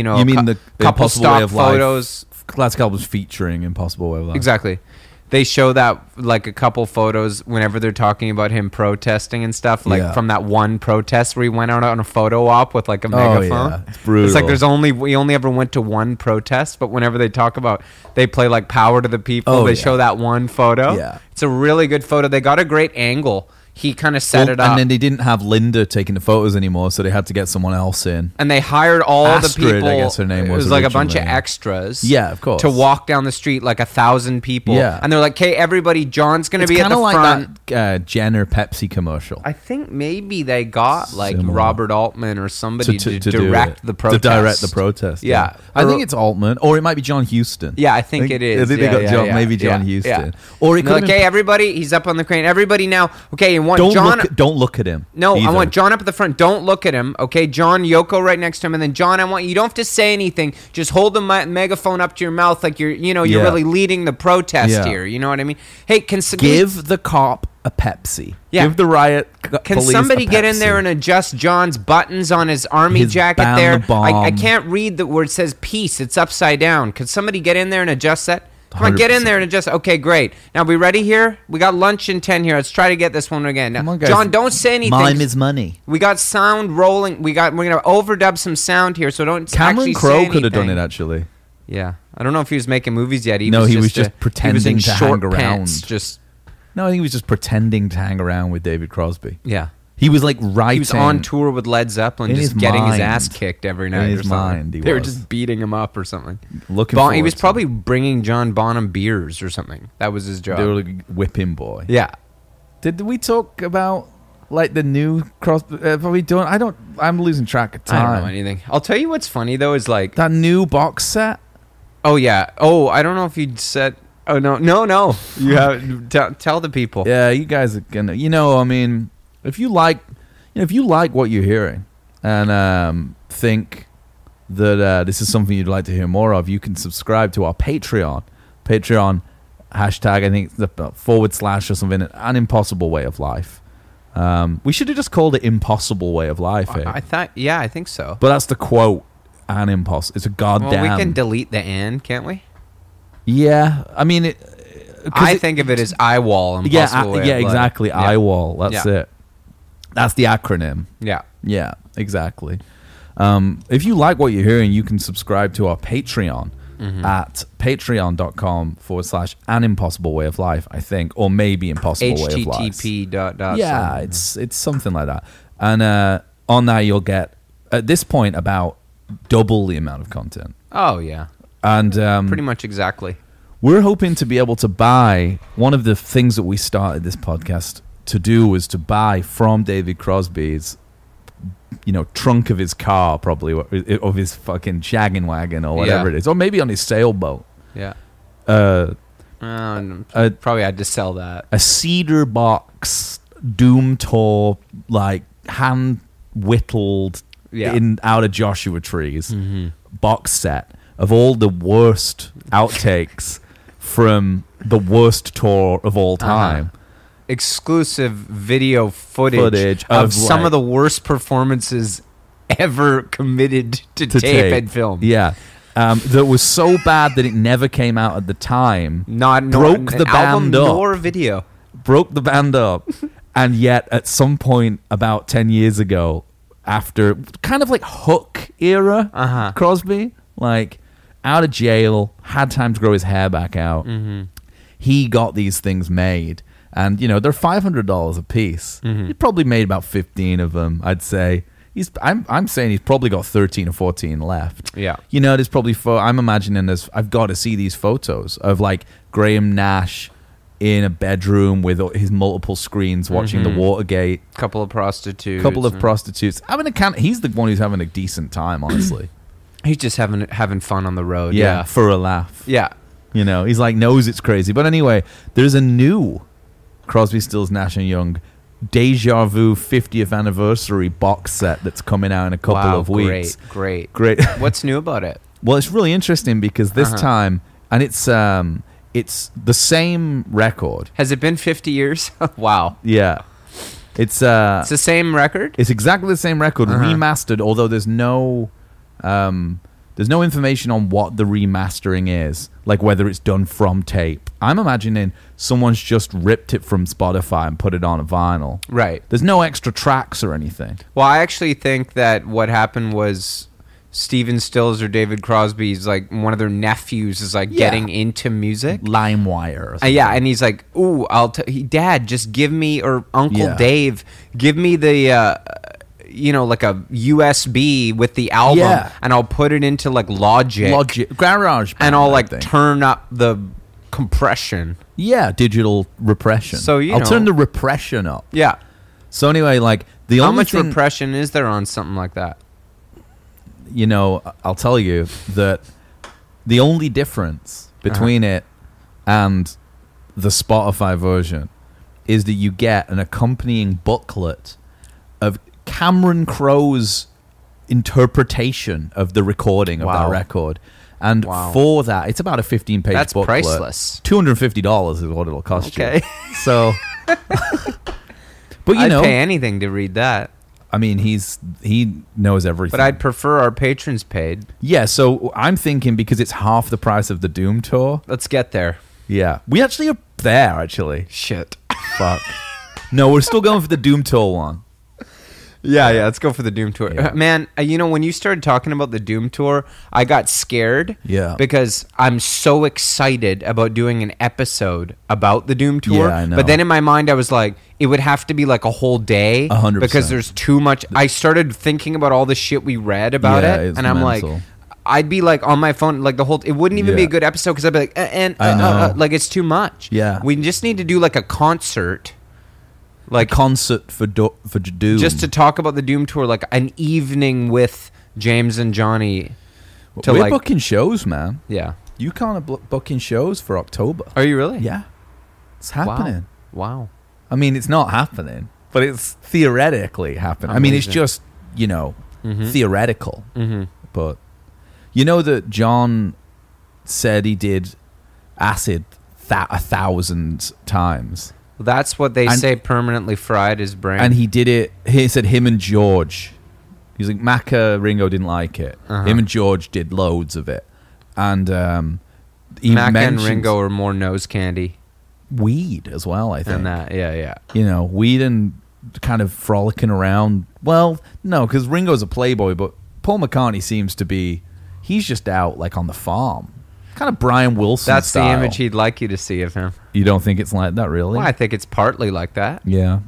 know, you mean the couple stock photos, classic albums featuring Impossible Way of Life. Exactly. They show that like a couple photos whenever they're talking about him protesting and stuff, like from that one protest where he went out on a photo op with like a megaphone. Yeah. It's brutal. It's like we only ever went to one protest, but whenever they talk about, they play like Power to the People, they show that one photo. Yeah. It's a really good photo. They got a great angle. He kind of set it up. And then they didn't have Linda taking the photos anymore, so they had to get someone else in. And they hired all Astrid, the people. I guess her name was like a bunch of originally. extras. Yeah, of course. To walk down the street like 1,000 people. Yeah. And they're like, "Okay, everybody, John's going to be at the like front." that Jenner Pepsi commercial. I think maybe they got like Similar. Robert Altman or somebody to direct the protest. To direct the protest. Yeah. I think it's Altman, or it might be John Huston. Yeah, I think it is. I think they got maybe John Huston. Yeah. Or it could like, "Okay, everybody, he's up on the crane. Everybody now, okay, you want John... Don't look at him. No, either. I want John up at the front. Don't look at him. Okay, John, Yoko right next to him, and then John, I want you don't have to say anything. Just hold the megaphone up to your mouth like you're really leading the protest here. You know what I mean? Hey, give the cop a Pepsi. Yeah. Give the riot Can police somebody a get in Pepsi. there and adjust John's buttons on his army His jacket ban there? the bomb. I can't read where it says peace. It's upside down. Could somebody get in there and adjust that? Come on, get in there and adjust. Okay, great. Now, we ready here? We got lunch in 10 here. Let's try to get this one again. Now, Come on, guys. John, don't say anything. Mime is money. We got sound rolling. We're going to overdub some sound here, so don't Cameron actually Crowe say anything. could have done it, actually. Yeah. I don't know if he was making movies yet. He was just pretending he was in to short hang around. pants, just No, I think he was just pretending to hang around with David Crosby. Yeah. He was like writing. He was on tour with Led Zeppelin, In just his getting his mind. ass kicked every night. In or his something. mind, he they were was. just beating him up or something. Looking He forward was to probably bringing John Bonham beers or something. That was his job. They were like whipping boy. Yeah. Did we talk about like the new Crosby? Have we done? I'm losing track of time. I don't know anything. I'll tell you what's funny though is like That new box set. oh yeah. Oh, I don't know if you said oh no. You have tell the people. Yeah, you guys are gonna. I mean, if you like what you're hearing, and think that this is something you'd like to hear more of, you can subscribe to our Patreon. Patreon hashtag, I think the / or something. An Impossible Way of Life. We should have just called it Impossible Way of Life here. I thought yeah, I think so. But that's the quote. An impossible. It's a goddamn. Well, we can delete the "and," can't we? Yeah, I mean, I think of it as IWAL. Impossible Way of Life. Exactly. Yeah. IWAL. That's it. That's the acronym. Yeah. Yeah, exactly. If you like what you're hearing, you can subscribe to our Patreon at patreon.com / An Impossible Way of Life, I think, or maybe Impossible Way of Life. HTTP ... Yeah, it's something like that. And on that, you'll get, at this point, about double the amount of content. Oh, yeah. And Pretty much exactly. we're hoping to be able to buy, one of the things that we started this podcast to do was to buy from David Crosby's, trunk of his car, probably, of his fucking shaggin' wagon or whatever it is, or maybe on his sailboat. Yeah. Probably Probably had to sell that. a cedar box Doom Tour, like hand whittled out of Joshua trees box set of all the worst outtakes from the worst tour of all time. Exclusive video footage of some like, of the worst performances ever committed to tape and film. Yeah. That was so bad that it never came out at the time. Broke the band up. Nor video. Broke the band up. And yet, at some point about 10 years ago, after kind of like Hook era Crosby, like out of jail, had time to grow his hair back out, he got these things made. And, they're $500 a piece. He probably made about 15 of them, I'd say. I'm saying he's probably got 13 or 14 left. Yeah. There's probably I'm imagining I've got to see these photos of like Graham Nash in a bedroom with his multiple screens watching the Watergate. Couple of prostitutes. I mean, he's the one who's having a decent time, honestly. He's just having fun on the road. Yeah, for a laugh. Yeah. He's like, knows it's crazy. But anyway, there's a new Crosby, Stills, Nash & Young Deja Vu 50th anniversary box set that's coming out in a couple of weeks. Great. What's new about it? Well, it's really interesting because this time, and it's the same record. Has it been 50 years? Wow. Yeah. It's the same record? It's exactly the same record, remastered, although there's no information on what the remastering is, like whether it's done from tape. I'm imagining someone's just ripped it from Spotify and put it on a vinyl. Right. There's no extra tracks or anything. Well, I actually think that what happened was Stephen Stills or David Crosby's, like, one of their nephews is, like, getting into music. LimeWire or something. Yeah, and he's like, ooh, Dad, just give me, or Uncle Dave, give me the... like a USB with the album, and I'll put it into like Logic Garage, and I'll like turn up the compression. Yeah, digital repression. So I'll turn the repression up. Yeah. So anyway, like how much repression is there on something like that? I'll tell you that the only difference between it and the Spotify version is that you get an accompanying booklet of Cameron Crowe's interpretation of the recording of that record. And for that, it's about a 15-page That's booklet. That's priceless. $250 is what it'll cost you. So, but I'd pay anything to read that. I mean, he knows everything. But I'd prefer our patrons paid. Yeah, so I'm thinking because it's half the price of the Doom Tour. Let's get there. Yeah. We actually are there, actually. Shit. Fuck. No, we're still going for the Doom Tour one. Yeah, let's go for the Doom tour. Yeah. Man, when you started talking about the Doom tour, I got scared. Yeah. Because I'm so excited about doing an episode about the Doom tour. Yeah, I know. But then in my mind, I was like, it would have to be like a whole day. 100%. Because there's too much. I started thinking about all the shit we read about Yeah, it. it's And I'm mental. like, I'd be like on my phone, like the whole, it wouldn't even be a good episode because I'd be like, I know. like it's too much. Yeah. We just need to do like a concert. Like Concert for Doom. just to talk about the Doom tour, like an evening with James and Johnny. We're booking shows, man. Yeah. You kind of booking shows for October. Are you really? Yeah. It's happening. Wow. I mean, it's not happening, but it's theoretically happening. I mean, it's Amazing. just, theoretical. Mm-hmm. But you know that John said he did acid 1,000 times. That's what they say permanently fried his brain. And he did it. He said him and George. He's like, Macca, Ringo didn't like it. Uh-huh. Him and George did loads of it. And he Macca and mentions Ringo are more nose candy weed as well, I think. than that. Yeah. Weed and kind of frolicking around. Well, no, because Ringo's a playboy, but Paul McCartney seems to be, he's just out like on the farm. Kind of Brian Wilson That's style. the image he'd like you to see of him. You don't think it's like that, really? Well, I think it's partly like that. Yeah.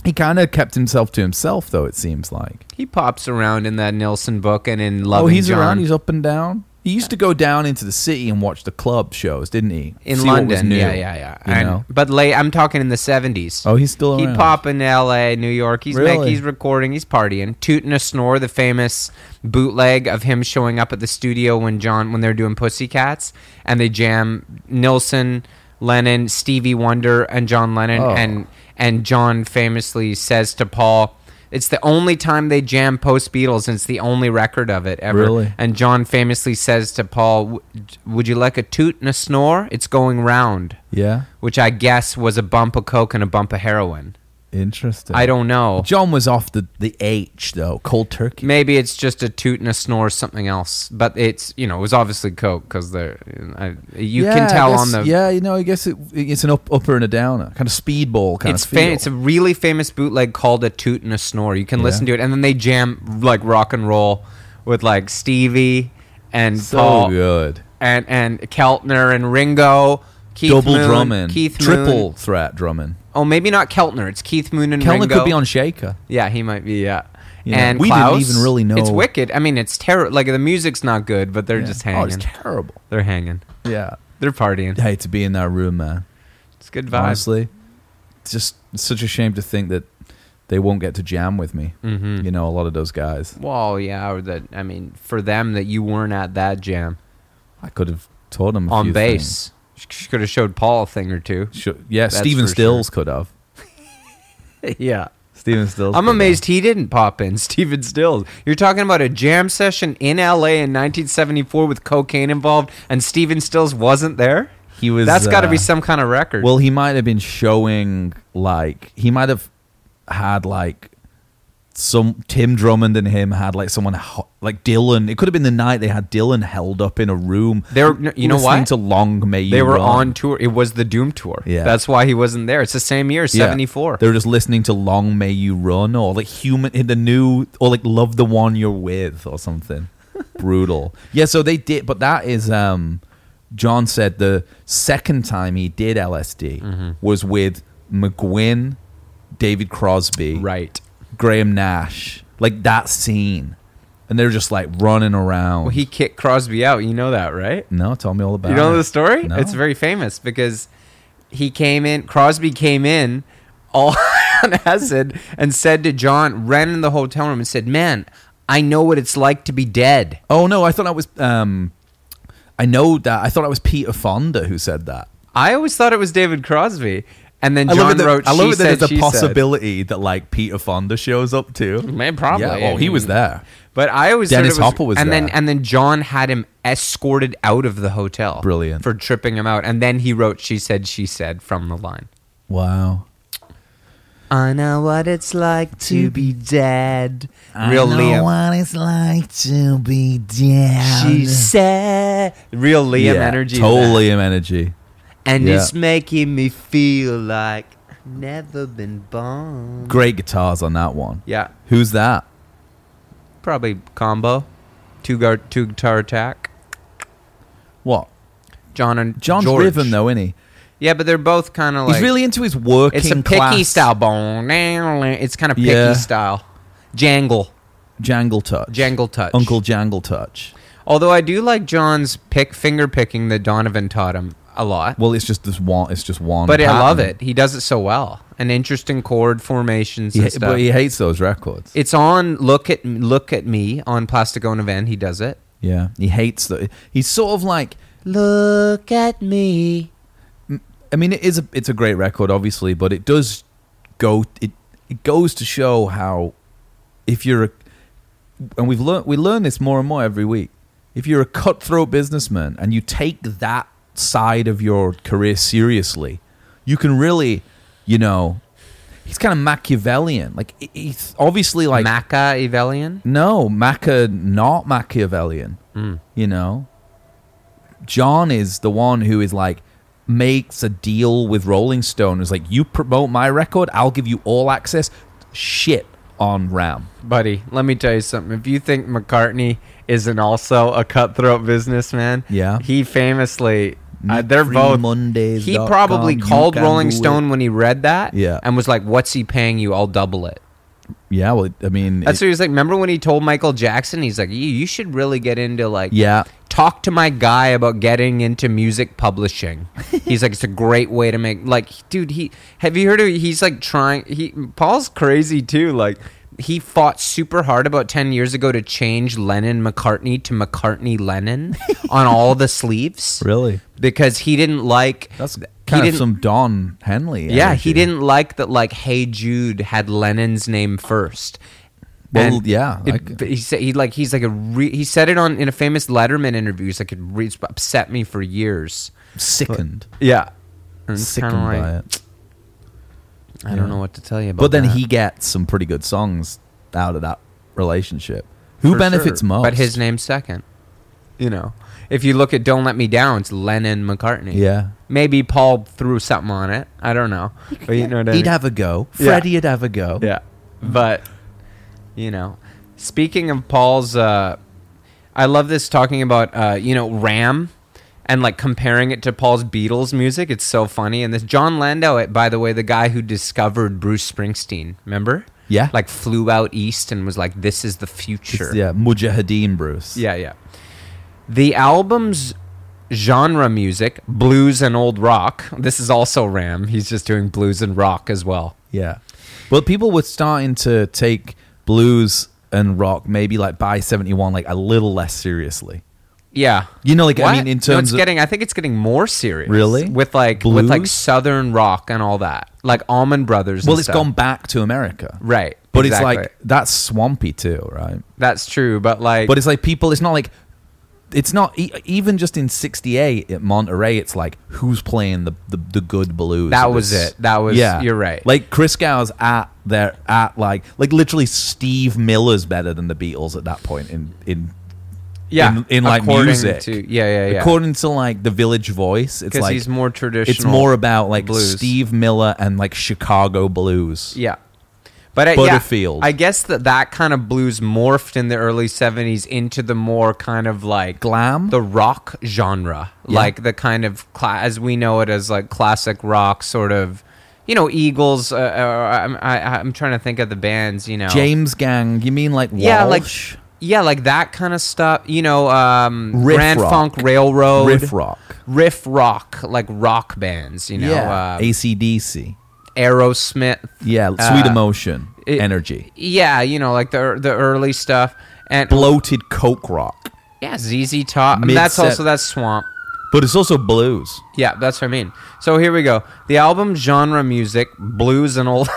He kind of kept himself to himself, though, it seems like. He pops around in that Nilsson book and in Loving he's John. around. He's up and down. He used to go down into the city and watch the club shows, didn't he? in See what was London. new, Yeah. You know? But I'm talking in the 70s. Oh, he's still He'd around. pop in L.A., New York. He's Really? he's recording. He's partying. Tootin' a Snore, the famous bootleg of him showing up at the studio when they're doing Pussycats, and they jam Nilsson, Lennon, Stevie Wonder, and John Lennon. Oh. And John famously says to Paul, it's the only time they jam post Beatles, and it's the only record of it ever. Really? And John famously says to Paul, would you like a toot and a snore? It's going round. Yeah. Which I guess was a bump of coke and a bump of heroin. Interesting. I don't know. John was off the H, though. Cold turkey. Maybe it's just a toot and a snore, something else. But it's, it was obviously coke because you can tell I on guess, the. Yeah, I guess it's an upper and a downer. Kind of speedball kind of feel. It's a really famous bootleg called a toot and a snore. You can listen to it, and then they jam like rock and roll with like Stevie and So Paul good. and Keltner and Ringo. Keith Double Moon, drumming. Keith Triple Moon. threat drumming. Oh, maybe not Keltner. It's Keith Moon and Kellner Ringo. could be on Shaker. Yeah, he might be. Yeah, Yeah. and We Klaus, didn't even really know. It's wicked. I mean, it's terrible. Like the music's not good, but they're just hanging. Oh, it's terrible. They're hanging. Yeah. They're partying. I hate to be in that room, man. It's good vibes. Honestly. It's such a shame to think that they won't get to jam with me. Mm-hmm. A lot of those guys. Well, yeah, or for them that you weren't at that jam I could have taught them a on few bass. You could have showed Paul a thing or two. Yeah, That's Stephen for Stills could have. Yeah. Stephen Stills. I'm could have. amazed he didn't pop in, Stephen Stills. You're talking about a jam session in LA in 1974 with cocaine involved, and Stephen Stills wasn't there? He was. That's got to be some kind of record. Well, he might have been showing he might have had some Tim Drummond and him had someone like Dylan. It could have been the night they had Dylan held up in a room. You know listening what? to Long May You They were Run. on tour. It was the Doom tour. Yeah. That's why he wasn't there. It's the same year, 74. They were just listening to Long May You Run or Human in the New or Love the One You're With or something. Brutal. Yeah, so they did, but that is John said the second time he did LSD was with McGuinn, David Crosby, Right. Graham Nash, that scene, and they're just running around. Well, he kicked Crosby out. You know that, right? No, tell me all about it. You know the story? No. It's very famous because Crosby came in all on acid and said to John, ran in the hotel room and said, "Man, I know what it's like to be dead." Oh no, I thought that was I know that. I thought it was Peter Fonda who said that. I always thought it was David Crosby. And then I John wrote, I love "She it that said, there's a she possibility that Peter Fonda shows up too. Man, probably. Yeah, well, he was there. But I always Dennis thought it Hopper was and there. then John had him escorted out of the hotel. Brilliant. For tripping him out. And then he wrote she said from the line. Wow. I know what it's like to be dead. Real Liam. what it's like to be down. She said. Real Liam Yeah, energy. Total to that. Liam energy. And Yeah. it's making me feel like. Never been born. Great guitars on that one. Yeah. Who's that? Probably combo. Two guitar attack. What? John's John's George. rhythm though, isn't he? Yeah, but they're both kind of like... He's really into his working It's a picky class style. It's kind of picky Yeah. style. Jangle touch. touch. Uncle Jangle touch. Although I do like John's finger picking that Donovan taught him a lot. Well, it's just one. It's just one. But I love pattern. it. He does it so well. And interesting chord formations and stuff. But he hates those records. It's on Look at Me on Plastic Ono Band. He does it. Yeah, he hates the. He's sort of like. Look at me. I mean, it's a great record, obviously, but it does go. It goes to show how, if you're, and we learn this more and more every week. If you're a cutthroat businessman and you take that side of your career seriously, you can really, he's kind of Machiavellian. Like he's obviously like Machiavellian? No, Macca not Machiavellian. John is the one who is like makes a deal with Rolling Stone. It's like, you promote my record, I'll give you all access. Shit on Ram. Buddy, let me tell you something. If you think McCartney isn't also a cutthroat businessman, Yeah. he famously... they're both. Mondays. He probably called Rolling Stone when he read that, Yeah. and was like, "What's he paying you? I'll double it." Yeah, well, I mean, That's what he was like. Remember when he told Michael Jackson, he's like, "You should really get into like, yeah, talk to my guy about getting into music publishing." He's like, it's a great way to make dude. Have you heard of? He's like Paul's crazy too. Like, he fought super hard about 10 years ago to change Lennon McCartney to McCartney Lennon on all the sleeves. Really? Because he didn't like... That's kind of some Don Henley. Yeah, energy. he didn't like that, like, Hey Jude had Lennon's name first. Well, And yeah. he said he said it in a famous Letterman interview. He's like, it upset me for years. Sickened. Yeah. And it's Sickened kinda by like, it. I don't know what to tell you about But then that. he gets some pretty good songs out of that relationship. Who For benefits sure. most? But his name's second. If you look at Don't Let Me Down, it's Lennon McCartney. Yeah. Maybe Paul threw something on it. I don't know. But you know what I mean? He'd have a go. Yeah. Freddie'd have a go. Yeah. But, speaking of Paul's, I love this talking about, Ram and like comparing it to Paul's Beatles music. It's so funny. And this John Landau, by the way, the guy who discovered Bruce Springsteen, remember? Yeah. Like flew out east and was like, this is the future. Yeah, Mujahideen Bruce. Yeah. The album's genre music, blues and old rock. This is also Ram. He's just doing blues and rock as well. Yeah. Well, people were starting to take blues and rock maybe like by 71 like a little less seriously. Yeah. What? What? I mean, in terms of... I think it's getting more serious. Really? With like Blues? Southern rock and all that. Like Allman Brothers Well, and it's stuff. gone back to America. Right. But exactly. it's like, that's swampy too, right? That's true, but like... But it's like people, it's not like... It's not... even just in 68 at Monterey, it's like, who's playing the good blues? That was it. That was... Yeah. You're right. Like, Chris Gow's like literally Steve Miller's better than the Beatles at that point in like according music. To, yeah. According to like the Village Voice, it's Because like he's more traditional. it's more about like blues. Steve Miller and like Chicago blues. Yeah. But Butterfield. I guess that kind of blues morphed in the early 70s into the more kind of like Glam? the rock genre, Yeah. like the kind of as we know it as like classic rock sort of, Eagles. I'm trying to think of the bands. James Gang. You mean like Walsh? Like that kind of stuff. Riff Grand rock. Funk Railroad, Riff rock. like rock bands. AC/DC. Aerosmith. Yeah, Sweet Emotion. Energy. Yeah, like the early stuff and Bloated Coke rock. yeah, ZZ Top. I mean, that's Swamp. But it's also blues. Yeah, that's what I mean. So here we go. The album genre music, blues and old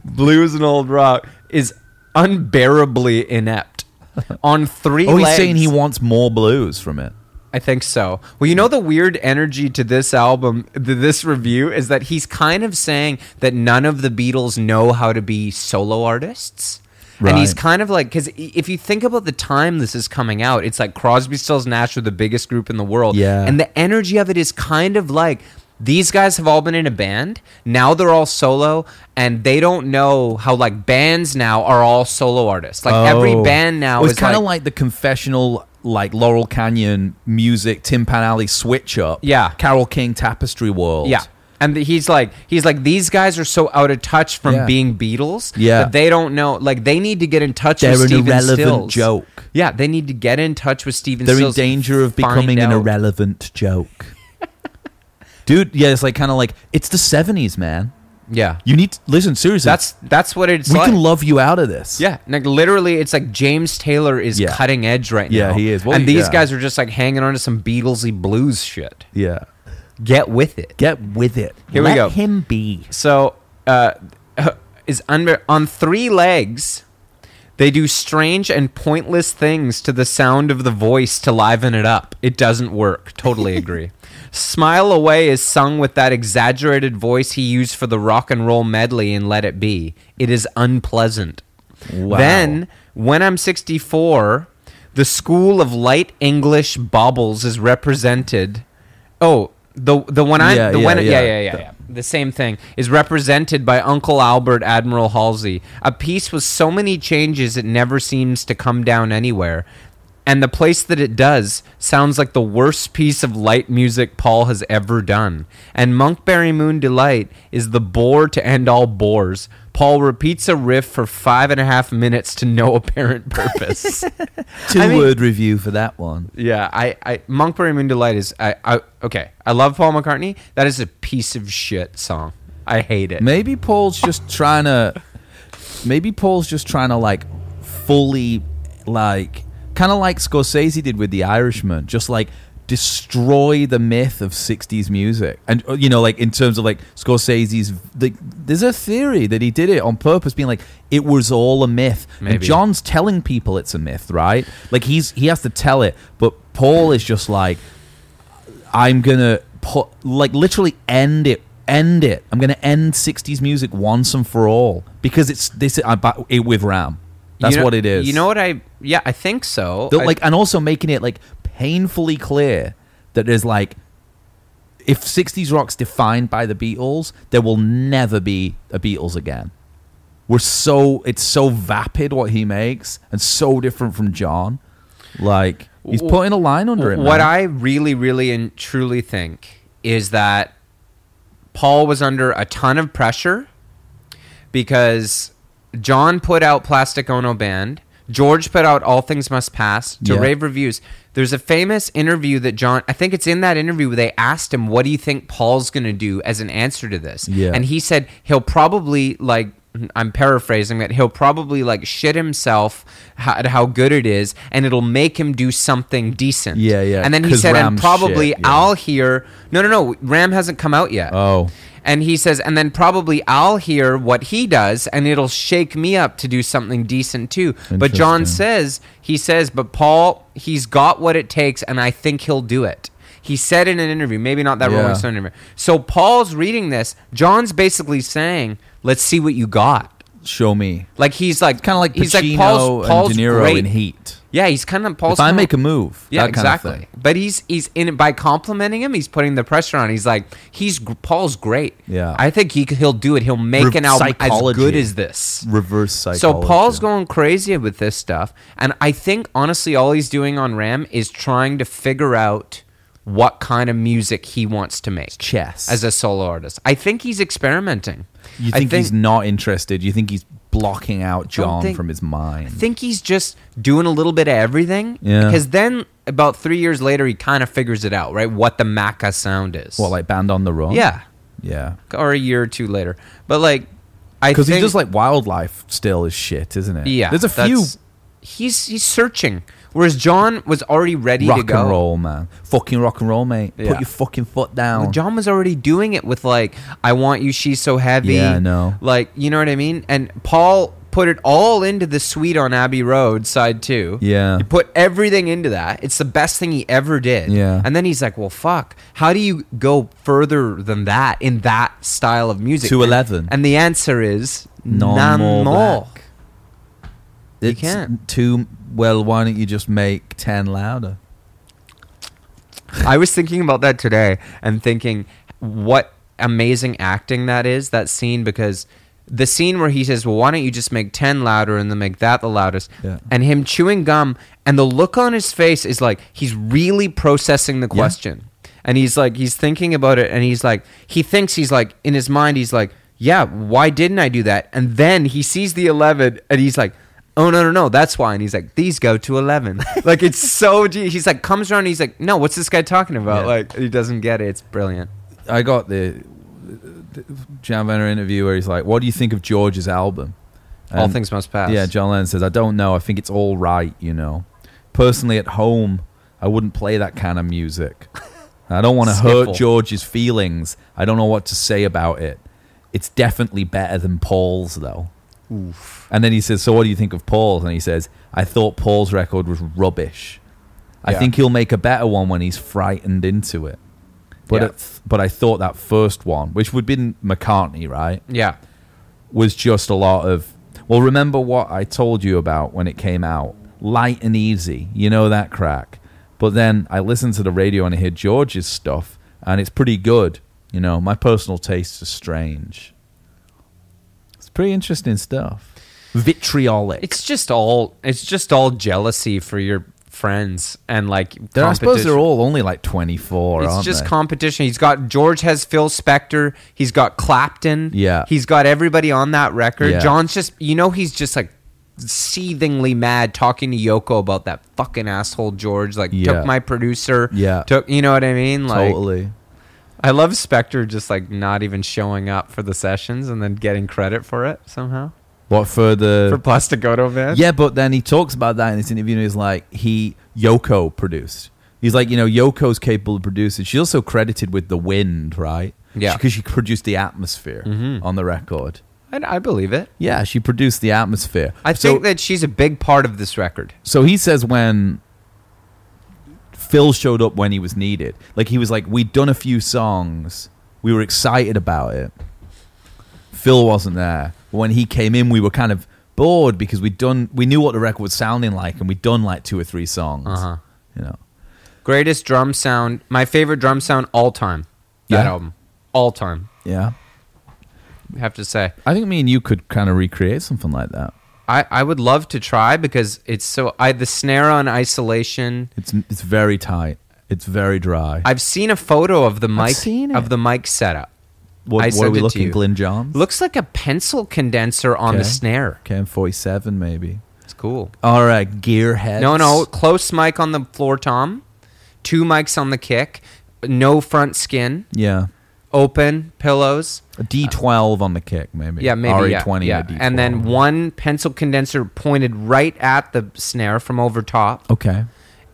blues and old rock is unbearably inept on three Oh, he's legs. saying he wants more blues from it. I think so. Well, the weird energy to this album, this review, is that he's kind of saying that none of the Beatles know how to be solo artists. Right. And he's kind of like, because if you think about the time this is coming out, it's like Crosby, Stills, Nash are the biggest group in the world. Yeah. And the energy of it is kind of like These guys have all been in a band. Now they're all solo, and they don't know how like bands now are all solo artists. Like every band now it's is kind of like the confessional, like Laurel Canyon music, Tim Panelli switch up. Yeah. Carole King Tapestry World. Yeah. And he's like, these guys are so out of touch from being Beatles that they don't know. Like, they need to get in touch with Stephen Stills. They're an irrelevant joke. Yeah, they need to get in touch with Stephen They're Stills. in danger of becoming an irrelevant joke. Dude, yeah, it's like kind of like, it's the 70s, man. Yeah. You need to, listen, seriously. That's what it's we like. We can love you out of this. Yeah. Like, literally, it's like James Taylor is cutting edge right now. Yeah, he is. Well, and these guys are just like hanging on to some Beatlesy blues shit. Yeah. Get with it. Get with it. Here we go. Let him be. So, on 3 legs, they do strange and pointless things to the sound of the voice to liven it up. It doesn't work. Totally agree. Smile Away is sung with that exaggerated voice he used for the rock and roll medley in Let It Be. It is unpleasant. Wow. Then, When I'm 64, the school of light English baubles is represented. Oh, the same thing is represented by Uncle Albert Admiral Halsey. A piece with so many changes it never seems to come down anywhere. And the place that it does sounds like the worst piece of light music Paul has ever done. And Monkberry Moon Delight is the bore to end all bores. Paul repeats a riff for 5.5 minutes to no apparent purpose. Two-word review for that one. Yeah, I Monkberry Moon Delight is okay. I love Paul McCartney. That is a piece of shit song. I hate it. Maybe Paul's just trying to like fully like kind of like Scorsese did with The Irishman, just like destroy the myth of 60s music. And you know, like in terms of like Scorsese's there's a theory that he did it on purpose, being like it was all a myth. Maybe. And John's telling people it's a myth, right? Like he has to tell it, but Paul is just like, I'm gonna put like literally end it. I'm gonna end 60s music once and for all because it's this with Ram. That's what it is. You know what I think so. And also making it like painfully clear that there's like, if 60s rock's defined by the Beatles, there will never be a Beatles again. It's so vapid what he makes and so different from John. Like he's putting a line under it. What man. I really, really and truly think is that Paul was under a ton of pressure because John put out Plastic Ono Band. George put out All Things Must Pass to rave reviews. There's a famous interview that John, I think it's in that interview where they asked him, what do you think Paul's going to do as an answer to this? Yeah. And he said he'll probably, like, I'm paraphrasing that, he'll probably like shit himself at how good it is, and it'll make him do something decent. Yeah, yeah. And then he said, and probably shit, yeah. I'll hear, no, Ram hasn't come out yet. Oh. And he says, and then probably I'll hear what he does, and it'll shake me up to do something decent too. But John says, but Paul, he's got what it takes, and I think he'll do it. He said in an interview, maybe not that Rolling Stone interview. So Paul's reading this. John's basically saying, let's see what you got. Show me. Like he's like kind of like he's Pacino like Paul's and De Niro great. in Heat. Yeah, he's kind of Paul's. If I make a move, yeah, that kind of exactly. thing. But he's in it by complimenting him. He's putting the pressure on. He's like Paul's great. Yeah, I think he'll do it. He'll make an album as good as this. Reverse psychology. So Paul's going crazy with this stuff, and I think honestly, all he's doing on Ram is trying to figure out what kind of music he wants to make. Chess as a solo artist. I think he's experimenting. You think he's not interested? You think he's blocking out John from his mind? I think he's just doing a little bit of everything. Yeah. Because then about 3 years later, he kind of figures it out, right? What the Macca sound is. What, like Band on the Run? Yeah. Yeah. Or a year or two later. But like, because he does like Wildlife still is shit, isn't it? Yeah. There's a few. He's searching. Whereas John was already ready to go. Rock and roll, man. Fucking rock and roll, mate. Yeah. Put your fucking foot down. Well, John was already doing it with like, I Want You, She's So Heavy. Yeah, I know. Like, you know what I mean? And Paul put it all into the suite on Abbey Road, side 2. Yeah. He put everything into that. It's the best thing he ever did. Yeah. And then he's like, well, fuck. How do you go further than that in that style of music? 211. And the answer is none more black. You can't. Well, why don't you just make 10 louder? I was thinking about that today and thinking, what amazing acting that is, that scene, because the scene where he says, well, why don't you just make 10 louder and then make that the loudest? Yeah. And him chewing gum, and the look on his face is like he's really processing the question. And he's like, he's thinking about it, and he's like, he thinks, he's like, in his mind, he's like, yeah, why didn't I do that? And then he sees the 11, and he's like, oh, no, that's why. And he's like, these go to 11. Like, it's so, he's like, comes around, and he's like, no, what's this guy talking about? Yeah. Like, he doesn't get it. It's brilliant. I got the Jan Venner interview where he's like, what do you think of George's album? All Things Must Pass. Yeah, John Lennon says, I don't know. I think it's all right, Personally, at home, I wouldn't play that kind of music. I don't want to hurt George's feelings. I don't know what to say about it. It's definitely better than Paul's, though. Oof. And then he says, so what do you think of Paul's? And he says, I thought Paul's record was rubbish. I think he'll make a better one when he's frightened into it. But I thought that first one, which would have been McCartney, right? Yeah. Was just a lot of, well, remember what I told you about when it came out? Light and easy. You know that crack. But then I listened to the radio and I hear George's stuff, and it's pretty good. My personal tastes are strange. It's pretty interesting stuff. Vitriolic. It's just all jealousy for your friends, and like I suppose they're all only like 24, it's aren't just they? competition. George has Phil Spector, he's got Clapton, he's got everybody on that record. John's just, he's just like seethingly mad talking to Yoko about that fucking asshole George, like took my producer, took, you know what I mean? Like, totally. I love Spector just like not even showing up for the sessions and then getting credit for it somehow. What, for Plastic Ono Band? Yeah, but then he talks about that in this interview, and he's like, Yoko produced. He's like, Yoko's capable of producing. She's also credited with the wind, right? Yeah. Because she produced the atmosphere on the record. I believe it. Yeah, she produced the atmosphere. I think that she's a big part of this record. So he says when Phil showed up when he was needed, like he was like, we'd done a few songs, we were excited about it. Phil wasn't there. When he came in, we were kind of bored because we knew what the record was sounding like, and we'd done like 2 or 3 songs. Greatest drum sound, my favorite drum sound all time. That album, all time. Yeah. I have to say, I think me and you could kind of recreate something like that. I would love to try, because it's so the snare on Isolation. It's very tight. It's very dry. I've seen a photo of the mic setup. What are we looking? Glyn Johns? Looks like a pencil condenser on the snare. KM47 maybe. It's cool. All right, Gearheads. No, close mic on the floor tom, 2 mics on the kick, no front skin. Yeah. Open pillows. A D12 on the kick, maybe. Yeah, maybe. RE20, yeah. D12. And then 1 pencil condenser pointed right at the snare from over top. Okay.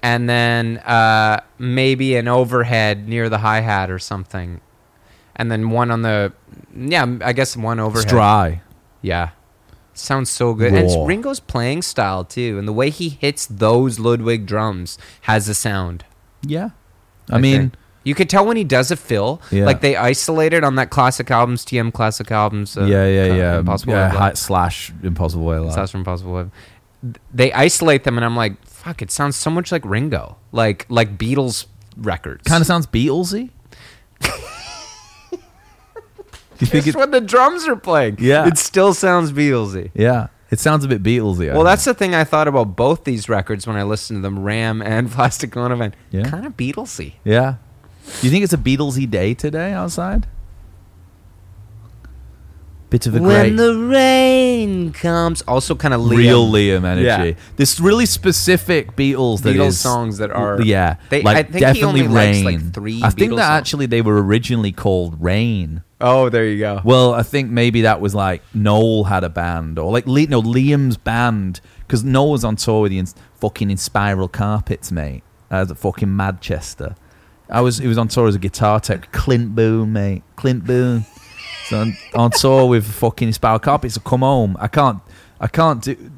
And then maybe an overhead near the hi-hat or something. And then 1 on the... Yeah, I guess 1 overhead. It's dry. Yeah. Sounds so good. Raw. And it's Ringo's playing style, too. And the way he hits those Ludwig drums has a sound. Yeah. I mean... think. You could tell when he does a fill, like they isolated on that classic albums, TM classic albums. Impossible Way of Life. / Impossible Way of Life. / Impossible Way. They isolate them, and I'm like, fuck, it sounds so much like Ringo, like Beatles records. Kind of sounds Beatlesy. You think when the drums are playing, it still sounds Beatlesy. Yeah, it sounds a bit Beatlesy. Well, that's the thing I thought about both these records when I listened to them, Ram and Plastic Ono Band. Yeah. Kind of Beatlesy. Yeah. Do you think it's a Beatlesy day today outside? Bit of a When the rain comes. Also kind of Liam. Real Liam energy. Yeah. This really specific Beatles songs that are... Yeah. I think definitely he only Rain. likes like 3 I think Beatles that songs. actually they were originally called Rain. Oh, there you go. Well, I think maybe that was like Noel had a band, or like Liam's band, because Noel was on tour with the fucking In Spiral Carpets, mate. As at fucking Manchester. He was on tour as a guitar tech. Clint Boone, mate. Clint Boone. So on tour with fucking Spiral Carpets. So come home. I can't do.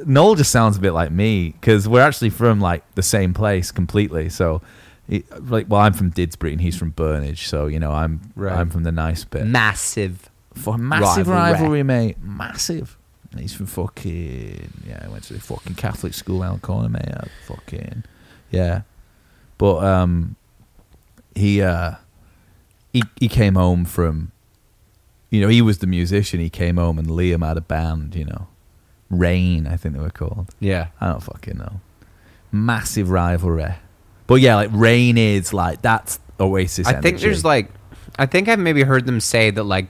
Noel just sounds a bit like me, because we're actually from like the same place completely. So, I'm from Didsbury and he's from Burnage. So I'm from the nice bit. Massive rivalry, mate. Massive. And he's from fucking I went to the fucking Catholic school out corner, mate. Fucking but he he came home from, he was the musician. He came home and Liam had a band, Rain, I think they were called. Yeah. I don't fucking know. Massive rivalry. But yeah, like Rain is like, that's Oasis energy. I think there's like, I think I've maybe heard them say that like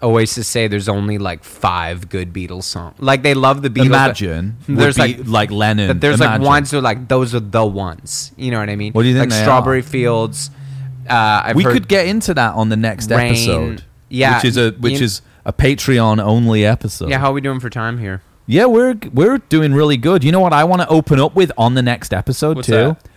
Oasis say there's only like 5 good Beatles songs. Like they love the Beatles. Imagine. There's like Lennon. But there's Imagine. like ones that are like, those are the ones. You know what I mean? What do you think like they Strawberry are? Fields. We could get into that on the next Rain. episode. Yeah. Which is a Patreon only episode. Yeah, how are we doing for time here? Yeah, we're doing really good. You know what I want to open up with on the next episode What's too? that?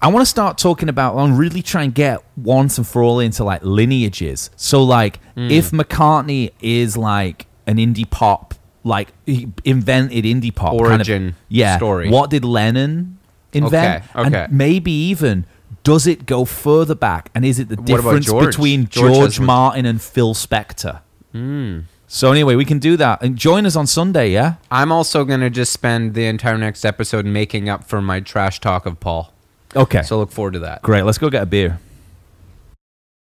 I want to start talking about, I'm really trying to get once and for all into like lineages. So like if McCartney is like an indie pop, like he invented indie pop Origin story. What did Lennon invent? Okay. And maybe even, does it go further back? And is it the What about difference George? between George George has- Martin and Phil Spector? So anyway, we can do that. And join us on Sunday, yeah? I'm also going to just spend the entire next episode making up for my trash talk of Paul. Okay. So look forward to that. Great. Let's go get a beer.